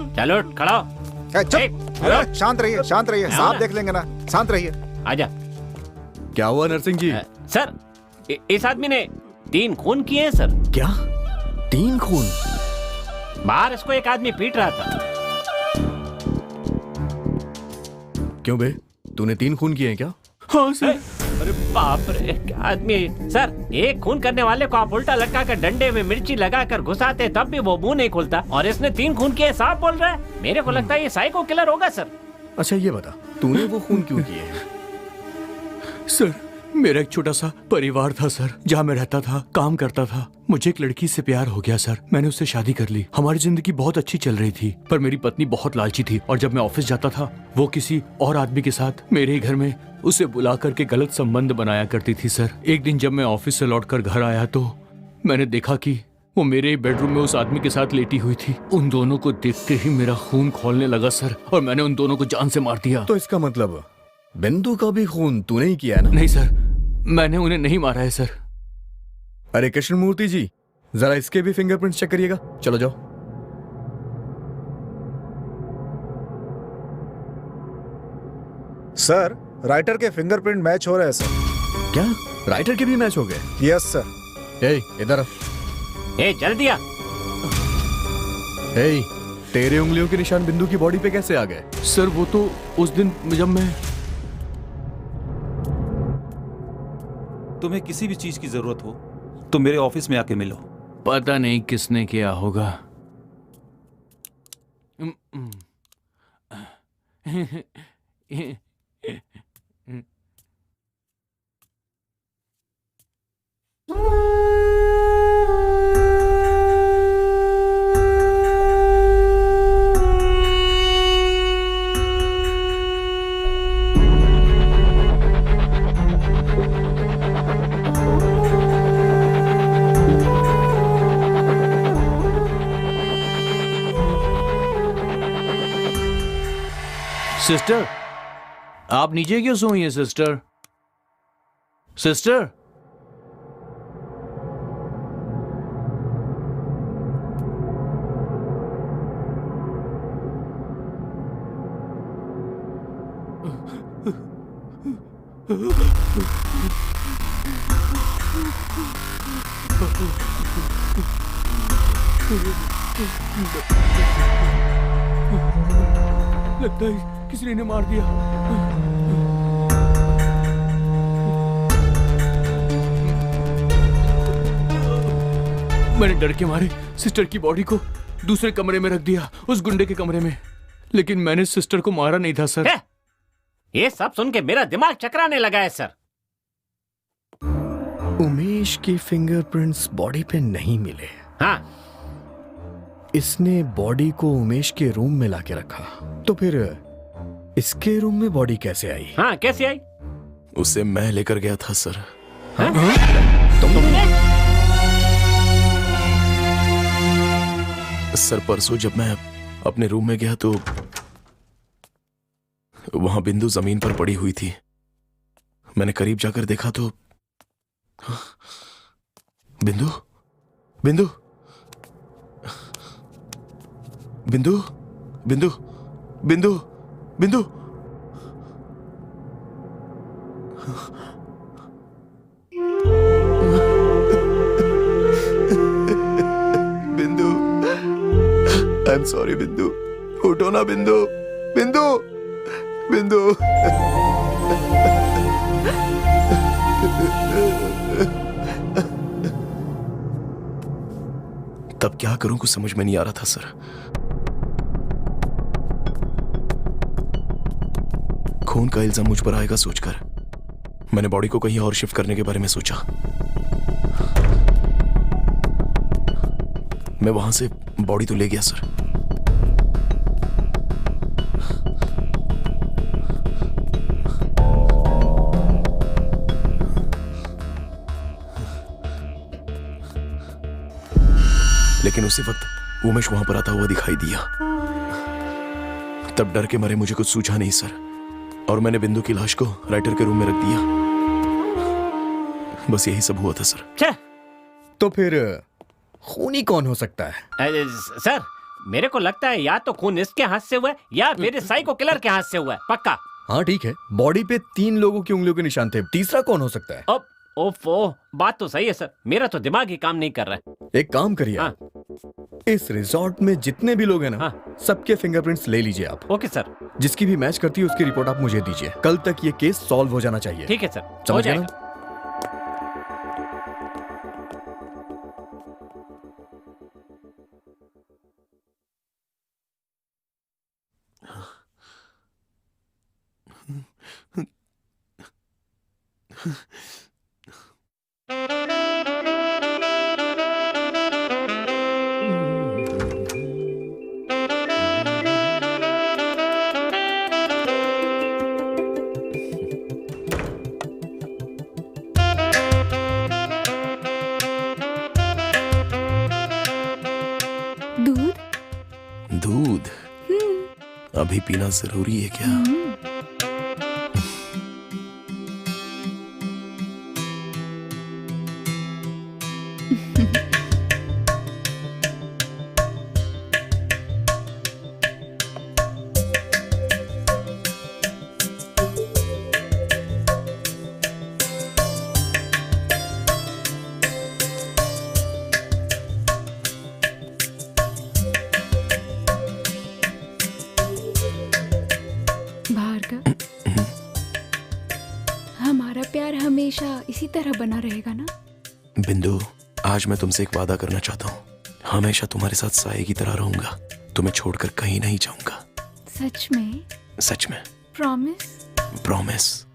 चलो खड़ा हो। चुप। शांत रहिए, शांत रहिए, साहब देख लेंगे ना, शांत रहिए। आजा। क्या हुआ नरसिंह जी? सर, इस आदमी ने 3 खून किए हैं सर। क्या 3 खून? बाहर इसको एक आदमी पीट रहा था। क्यों बे, तूने 3 खून किए हैं क्या? हाँ सर। अरे बाप रे, क्या आदमी है सर। एक खून करने वाले को आप उल्टा लटका कर डंडे में मिर्ची लगाकर घुसाते तब भी वो मुंह नहीं खुलता, और इसने 3 खून किए साफ बोल रहा है। मेरे को लगता है ये साइको किलर होगा सर। अच्छा ये बता, तूने वो खून क्यों किए हैं? सर, मेरा एक छोटा सा परिवार था सर, जहाँ मैं रहता था, काम करता था। मुझे एक लड़की से प्यार हो गया सर, मैंने उससे शादी कर ली। हमारी जिंदगी बहुत अच्छी चल रही थी, पर मेरी पत्नी बहुत लालची थी, और जब मैं ऑफिस जाता था वो किसी और आदमी के साथ मेरे ही घर में उसे बुला करके गलत संबंध बनाया करती थी सर। एक दिन जब मैं ऑफिस से लौटकर घर आया तो मैंने देखा कि वो मेरे बेडरूम में उस आदमी के साथ लेटी हुई थी। उन दोनों को देखते ही मेरा खून खौलने लगा सर, और मैंने उन दोनों को जान से मार दिया। तो इसका मतलब बिंदु का भी खून तूने ही किया है ना? नहीं सर, मैंने उन्हें नहीं मारा है सर। अरे कृष्णमूर्ति जी, जरा इसके भी फिंगरप्रिंट्स चेक करिएगा। चलो जाओ। सर, राइटर के फिंगरप्रिंट मैच हो रहे हैं सर। क्या राइटर के भी मैच हो गए? Yes sir. ए इधर आ। जल्दी आ। ए, तेरे उंगलियों के निशान बिंदु की बॉडी पे कैसे आ गए? सर वो तो उस दिन जब मैं... तुम्हें किसी भी चीज की जरूरत हो तो मेरे ऑफिस में आके मिलो। पता नहीं किसने किया होगा। सिस्टर, आप नीचे क्यों सोई हैं सिस्टर? सिस्टर, लगता है किसी ने इन्हें मार दिया। मैंने डर के मारे सिस्टर की बॉडी को दूसरे कमरे में रख दिया, उस गुंडे के कमरे में, लेकिन मैंने सिस्टर को मारा नहीं था सर। ये सब सुन के मेरा दिमाग चकराने लगा है सर। उमेश के फिंगरप्रिंट्स बॉडी पे नहीं मिले। हाँ। इसने बॉडी को उमेश के रूम में लाके रखा, तो फिर इसके रूम में बॉडी कैसे आई? हाँ, कैसे आई? उसे मैं लेकर गया था सर। सर परसों जब मैं अपने रूम में गया तो वहां बिंदु जमीन पर पड़ी हुई थी। मैंने करीब जाकर देखा तो बिंदु बिंदु बिंदु बिंदु बिंदु बिंदु बिंदु, आई एम सॉरी बिंदु, उठो ना बिंदु, बिंदु, बिंदु। तब क्या करूं कुछ समझ में नहीं आ रहा था सर। खून का इल्जाम मुझ पर आएगा सोचकर मैंने बॉडी को कहीं और शिफ्ट करने के बारे में सोचा। मैं वहां से बॉडी तो ले गया सर, लेकिन उसी वक्त उमेश वहां पर आता हुआ दिखाई दिया। तब डर के मारे मुझे कुछ सूझा नहीं सर, और मैंने बिंदु की लाश को राइटर के रूम में रख दिया। बस यही सब हुआ था सर। तो फिर खूनी कौन हो सकता है? सर मेरे को लगता है या तो खून इसके हाथ से हुआ है या मेरे साइको किलर के हाथ से हुआ है, पक्का। हाँ ठीक है, बॉडी पे 3 लोगों की उंगलियों के निशान थे, तीसरा कौन हो सकता है? अब ओफो, बात तो सही है सर, मेरा तो दिमाग ही काम नहीं कर रहा है। एक काम करिए, हाँ। इस रिजॉर्ट में जितने भी लोग हैं ना, हाँ। सबके फिंगरप्रिंट्स ले लीजिए आप। Okay sir. जिसकी भी मैच करती है उसकी रिपोर्ट आप मुझे दीजिए। कल तक ये केस सॉल्व हो जाना चाहिए। ठीक है सर, समझ गए ना? दूध अभी पीना जरूरी है क्या? हमारा प्यार हमेशा इसी तरह बना रहेगा ना? बिंदु, आज मैं तुमसे एक वादा करना चाहता हूँ। हमेशा तुम्हारे साथ साए की तरह रहूंगा, तुम्हें छोड़कर कहीं नहीं जाऊंगा। सच में? सच में। प्रॉमिस? प्रॉमिस।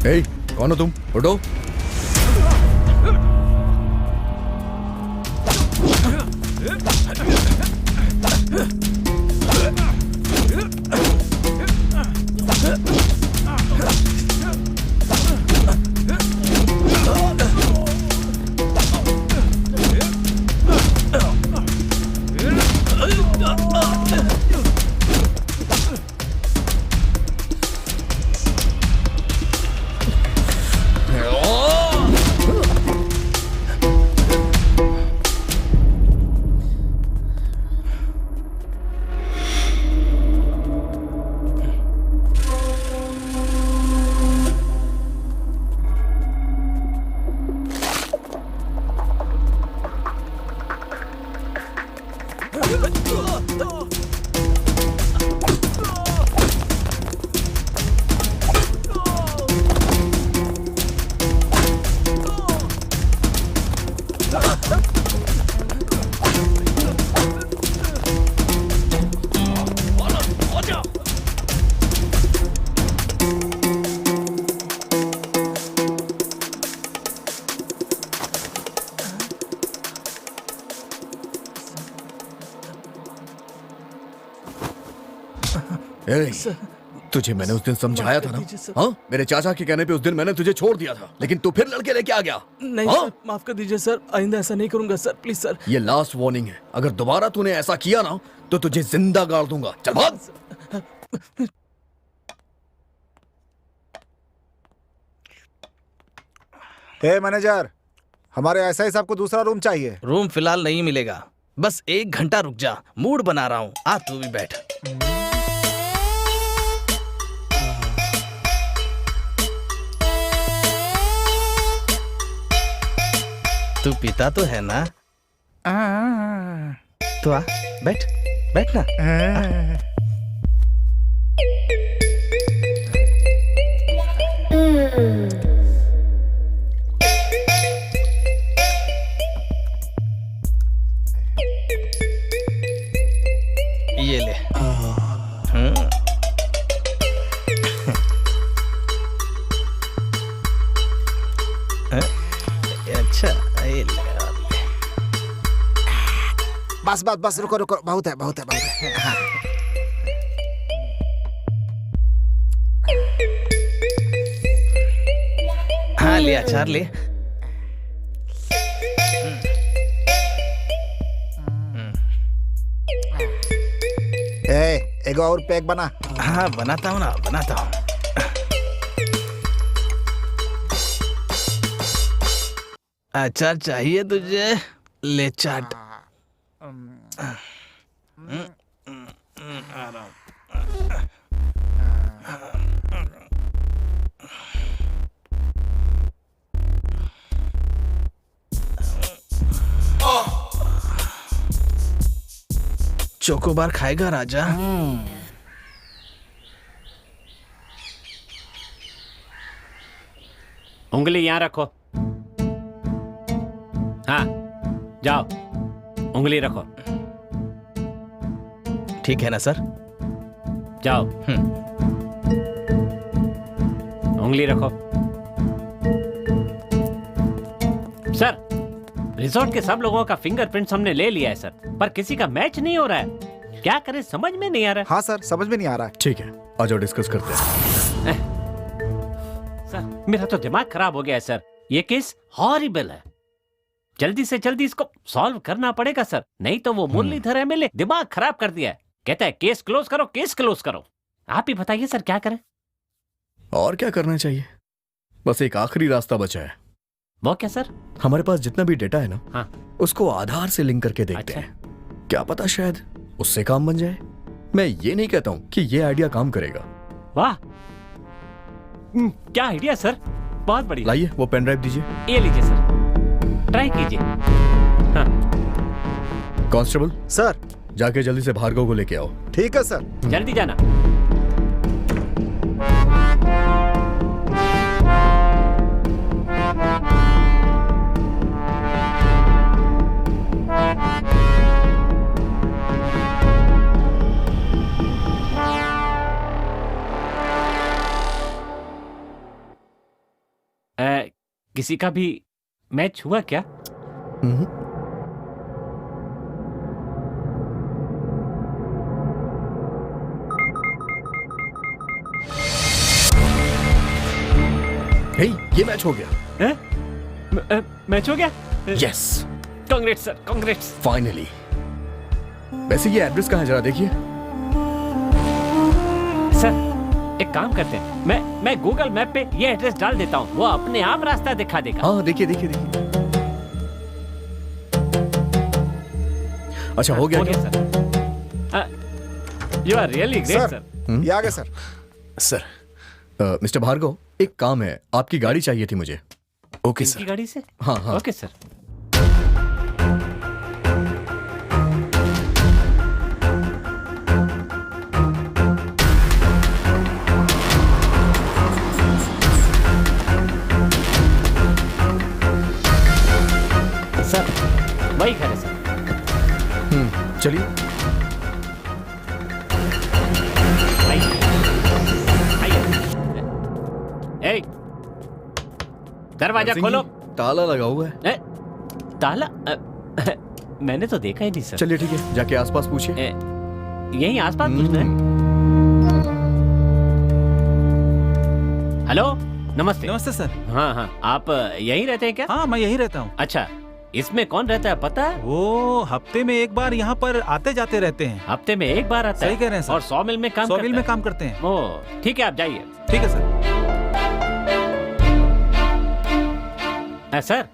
ए, कौन हो तुम? उठो। तुझे मैंने उस दिन समझाया था ना? हाँ, मेरे चाचा के कहने पे उस दिन मैंने तुझे छोड़ दिया था, लेकिन तू फिर लड़के लेके आ गया। नहीं हाँ? सर, माफ कर दीजिए सर, आइंदा ऐसा नहीं करूंगा सर, प्लीज सर। ये लास्ट वार्निंग है, अगर दोबारा तूने ऐसा किया ना तो तुझे जिंदा गाड़ दूंगा। चल भाग। हे मैनेजर, हमारे एसआई साहब को दूसरा रूम चाहिए। रूम फिलहाल नहीं मिलेगा, बस 1 घंटा रुक जा, मूड बना रहा हूँ। आ तू भी बैठ। तू पीता तो है ना? तो आ बैठ, बैठ ना। ये ले। अच्छा, ये ले। बस बस बस, रुको रुको, बहुत है बहुत है बहुत है। हाँ। हाँ ले अचार ले। एक और पैक बना। हाँ बनाता हूँ ना, बनाता हूँ। अचार चाहिए तुझे? ले चाट। चोकोबार खाएगा राजा? उंगली यहाँ रखो। हाँ जाओ, उंगली रखो। ठीक है ना सर? जाओ। उंगली रखो। सर, रिजॉर्ट के सब लोगों का फिंगरप्रिंट्स हमने ले लिया है सर, पर किसी का मैच नहीं हो रहा है। क्या करें समझ में नहीं आ रहा है। हाँ सर, समझ में नहीं आ रहा है। ठीक है, आ जाओ डिस्कस करते हैं। सर, मेरा तो दिमाग खराब हो गया है सर। ये केस हॉरिबल है। जल्दी से जल्दी इसको सॉल्व करना पड़ेगा सर, नहीं तो वो मुरलीधर एमएलए दिमाग खराब कर दिया है। कहता है केस क्लोज करो, केस क्लोज करो। आप ही बताइए सर, क्या करें? और क्या करना चाहिए? बस एक आखिरी रास्ता बचा है। वो क्या सर? हमारे पास जितना भी डेटा है ना, हाँ, उसको आधार से लिंक करके देखते हैं। क्या पता शायद उससे काम बन जाए। मैं ये नहीं कहता हूं कि ये आइडिया काम करेगा। वाह, क्या आइडिया सर, बहुत बढ़िया। लाइए वो पेन ड्राइव दीजिए। ये लीजिए सर, ट्राई कीजिए। हाँ। कांस्टेबल सर, जाके जल्दी से भार्गव को लेके आओ। ठीक है सर। जल्दी जाना। किसी का भी मैच हुआ क्या? हे, ये मैच हो गया। मैच हो गया? Yes, congrats sir, congrats. Finally. वैसे ये एड्रेस कहाँ है, जरा देखिए। सर एक काम करते हैं, मैं गूगल मैप पे ये एड्रेस डाल देता हूँ, वो अपने आप रास्ता दिखा देगा। हाँ देखिए देखिए देखिए। अच्छा हो गया क्या? Sir. You are really great sir. ये आ गए सर। सर मिस्टर भार्गव, एक काम है, आपकी गाड़ी चाहिए थी मुझे। ओके इनकी सर। गाड़ी से? हाँ हाँ। Okay sir. सर वही घर है सर। चलिए। ए, दरवाजा खोलो। ताला लगा हुआ है। ताला? मैंने तो देखा ही नहीं सर। चलिए ठीक है, जाके आसपास पूछिए। यहीं आसपास पूछना है। हेलो, नमस्ते। नमस्ते सर। हाँ हाँ, आप यहीं रहते हैं क्या? हाँ मैं यहीं रहता हूँ। अच्छा, इसमें कौन रहता है पता है? वो हफ्ते में एक बार यहाँ पर आते जाते रहते हैं। हफ्ते में एक बार आता है? सही कह रहे हैं सर। और 100 मिल में काम 100 मिल में काम करते हैं। ओह ठीक है, आप जाइए। ठीक है सर। सर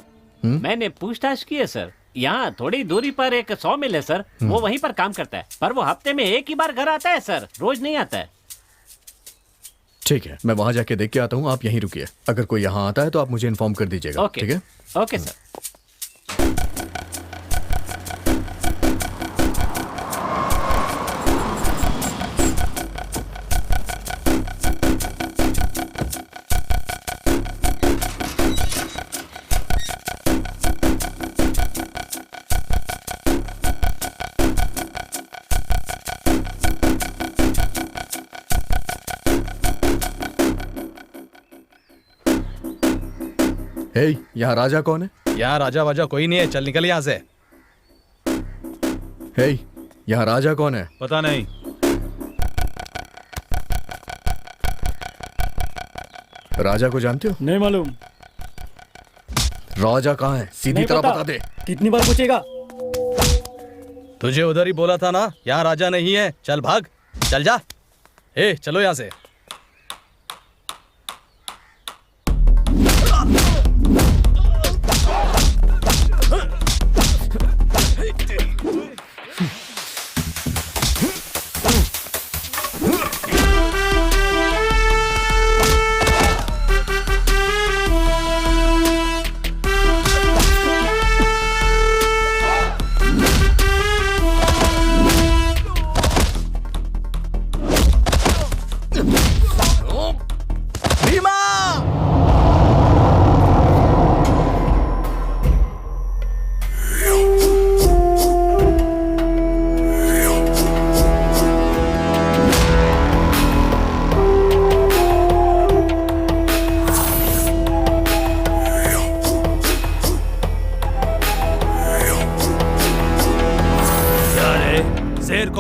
मैंने पूछताछ की है सर, यहाँ थोड़ी दूरी पर एक 100 मिल है सर, वो वहीं पर काम करता है, पर वो हफ्ते में एक ही बार घर आता है सर, रोज नहीं आता है। ठीक है, मैं वहां जाके देख के आता हूँ, आप यहीं रुकिए। अगर कोई यहाँ आता है तो आप मुझे इन्फॉर्म कर दीजिएगा। ओके, ठीक है? Okay sir. हे, यहाँ राजा कौन है? यहाँ राजा वाजा कोई नहीं है, चल निकल यहाँ से। हे, यहाँ राजा कौन है? पता नहीं। राजा को जानते हो? नहीं मालूम। राजा कहाँ है? सीधी तरह बता दे। कितनी बार पूछेगा? तुझे उधर ही बोला था ना, यहाँ राजा नहीं है, चल भाग, चल जा। ए चलो यहाँ से।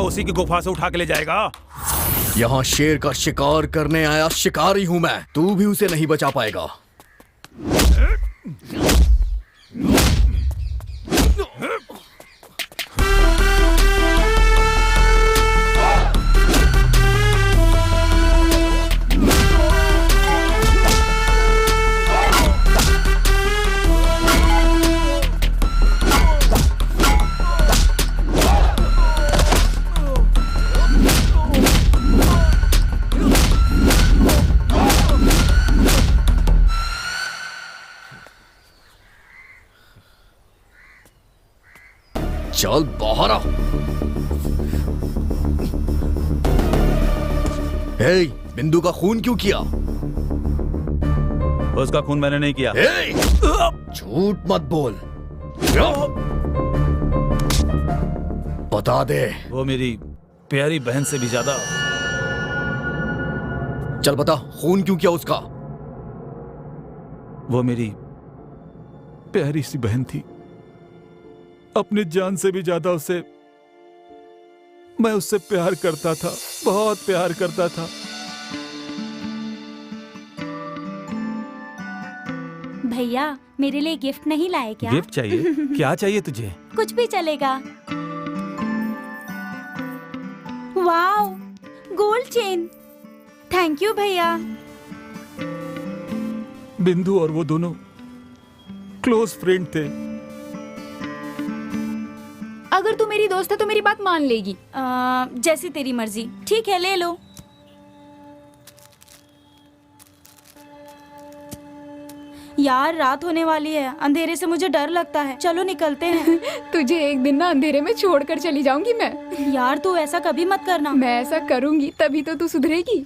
उसी की गुफा से उठा के ले जाएगा। यहाँ शेर का शिकार करने आया शिकारी हूं मैं, तू भी उसे नहीं बचा पाएगा। चल बाहर आ। हे, बिंदु का खून क्यों किया? उसका खून मैंने नहीं किया। झूठ मत बोल, बता दे। वो मेरी प्यारी बहन से भी ज्यादा। चल बता, खून क्यों किया उसका? वो मेरी प्यारी सी बहन थी, अपनी जान से भी ज्यादा उसे मैं उससे प्यार करता था, बहुत प्यार करता था। भैया मेरे लिए गिफ्ट नहीं लाए क्या? गिफ्ट चाहिए? क्या चाहिए तुझे? कुछ भी चलेगा। Wow, gold chain. Thank you भैया। बिंदु और वो दोनों क्लोज फ्रेंड थे। अगर तू मेरी दोस्त है तो मेरी बात मान लेगी। जैसी तेरी मर्जी। ठीक है, ले लो। यार रात होने वाली है, अंधेरे से मुझे डर लगता है। चलो निकलते हैं। तुझे एक दिन ना अंधेरे में छोड़कर चली जाऊंगी मैं। यार तू ऐसा कभी मत करना। मैं ऐसा करूंगी तभी तो तू सुधरेगी।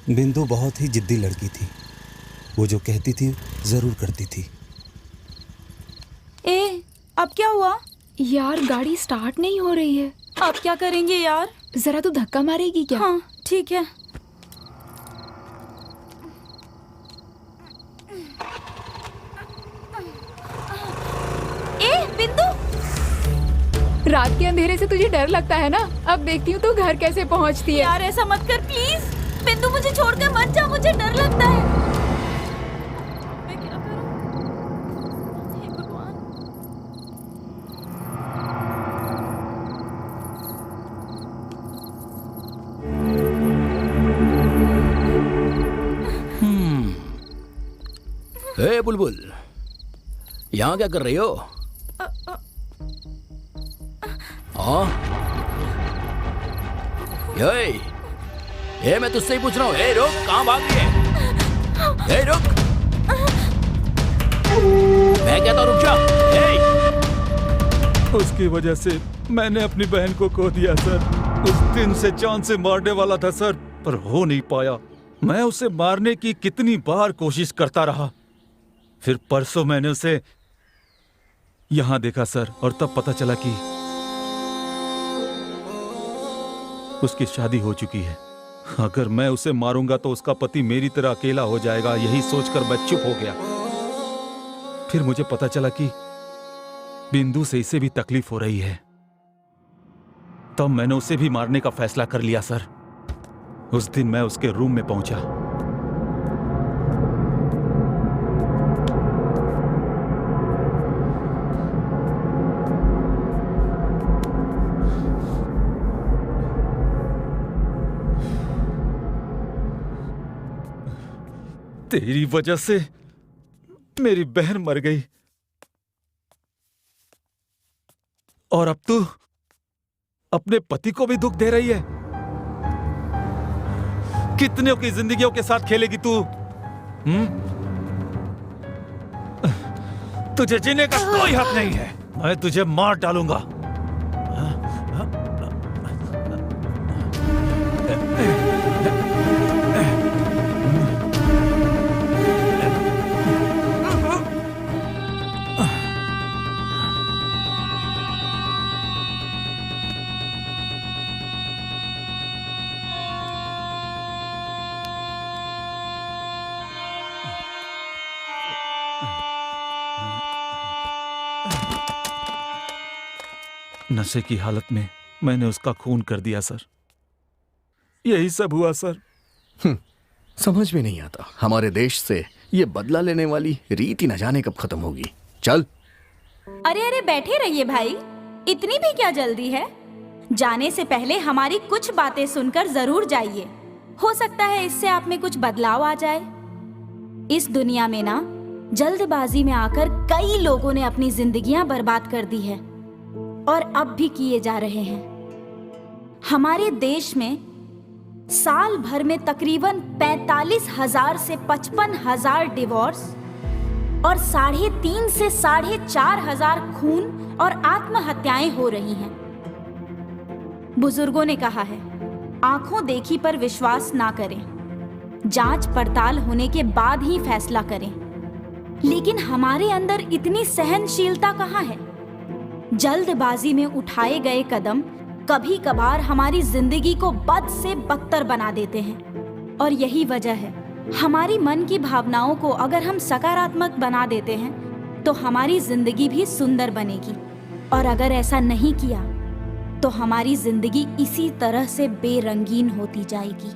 बिंदु बहुत ही जिद्दी लड़की थी। वो जो कहती थी जरूर करती थी। अब क्या हुआ? यार गाड़ी स्टार्ट नहीं हो रही है। अब क्या करेंगे यार? जरा तू धक्का मारेगी क्या? हाँ ठीक है। बिंदु, रात के अंधेरे से तुझे डर लगता है ना? अब देखती हूँ तू घर कैसे पहुँचती है। यार ऐसा मत कर प्लीज। बिंदु मुझे छोड़कर मत जा, मुझे डर लगता है। मैं क्या करूं? हे भगवान। हे बुलबुल, यहाँ क्या कर रही हो? हाँ? ये मैं तुझसे ही पूछ रहा हूँ। रुक, कहाँ भाग रही है? रुक, मैं कहता हूँ रुक जा। उसकी वजह से मैंने अपनी बहन को खो दिया सर। उस दिन से जान से मारने वाला था सर, पर हो नहीं पाया। मैं उसे मारने की कितनी बार कोशिश करता रहा। फिर परसों मैंने उसे यहाँ देखा सर, और तब पता चला कि उसकी शादी हो चुकी है। अगर मैं उसे मारूंगा तो उसका पति मेरी तरह अकेला हो जाएगा। यही सोचकर मैं चुप हो गया। फिर मुझे पता चला कि बिंदु से इसे भी तकलीफ हो रही है। तब मैंने उसे भी मारने का फैसला कर लिया सर। उस दिन मैं उसके रूम में पहुंचा। तेरी वजह से मेरी बहन मर गई, और अब तू अपने पति को भी दुख दे रही है। कितनों की जिंदगियों के साथ खेलेगी तू? तुझे जीने का कोई हक नहीं है। मैं तुझे मार डालूंगा। नशे की हालत में मैंने उसका खून कर दिया सर। यही सब हुआ सर। समझ में नहीं आता हमारे देश से ये बदला लेने वाली रीति न जाने कब खत्म होगी। चल। अरे अरे बैठे रहिए भाई, इतनी भी क्या जल्दी है? जाने से पहले हमारी कुछ बातें सुनकर जरूर जाइए। हो सकता है इससे आप में कुछ बदलाव आ जाए। इस दुनिया में ना जल्दबाजी में आकर कई लोगों ने अपनी जिंदगियां बर्बाद कर दी है, और अब भी किए जा रहे हैं। हमारे देश में साल भर में तकरीबन 45,000 से 55,000 डिवोर्स और 3.5 से 4,500 खून और आत्महत्याएं हो रही हैं। बुजुर्गों ने कहा है, आंखों देखी पर विश्वास ना करें, जांच पड़ताल होने के बाद ही फैसला करें। लेकिन हमारे अंदर इतनी सहनशीलता कहाँ है? जल्दबाजी में उठाए गए कदम कभी कभार हमारी जिंदगी को बद से बदतर बना देते हैं, और यही वजह है हमारी मन की भावनाओं को अगर हम सकारात्मक बना देते हैं तो हमारी जिंदगी भी सुंदर बनेगी, और अगर ऐसा नहीं किया तो हमारी जिंदगी इसी तरह से बेरंगीन होती जाएगी।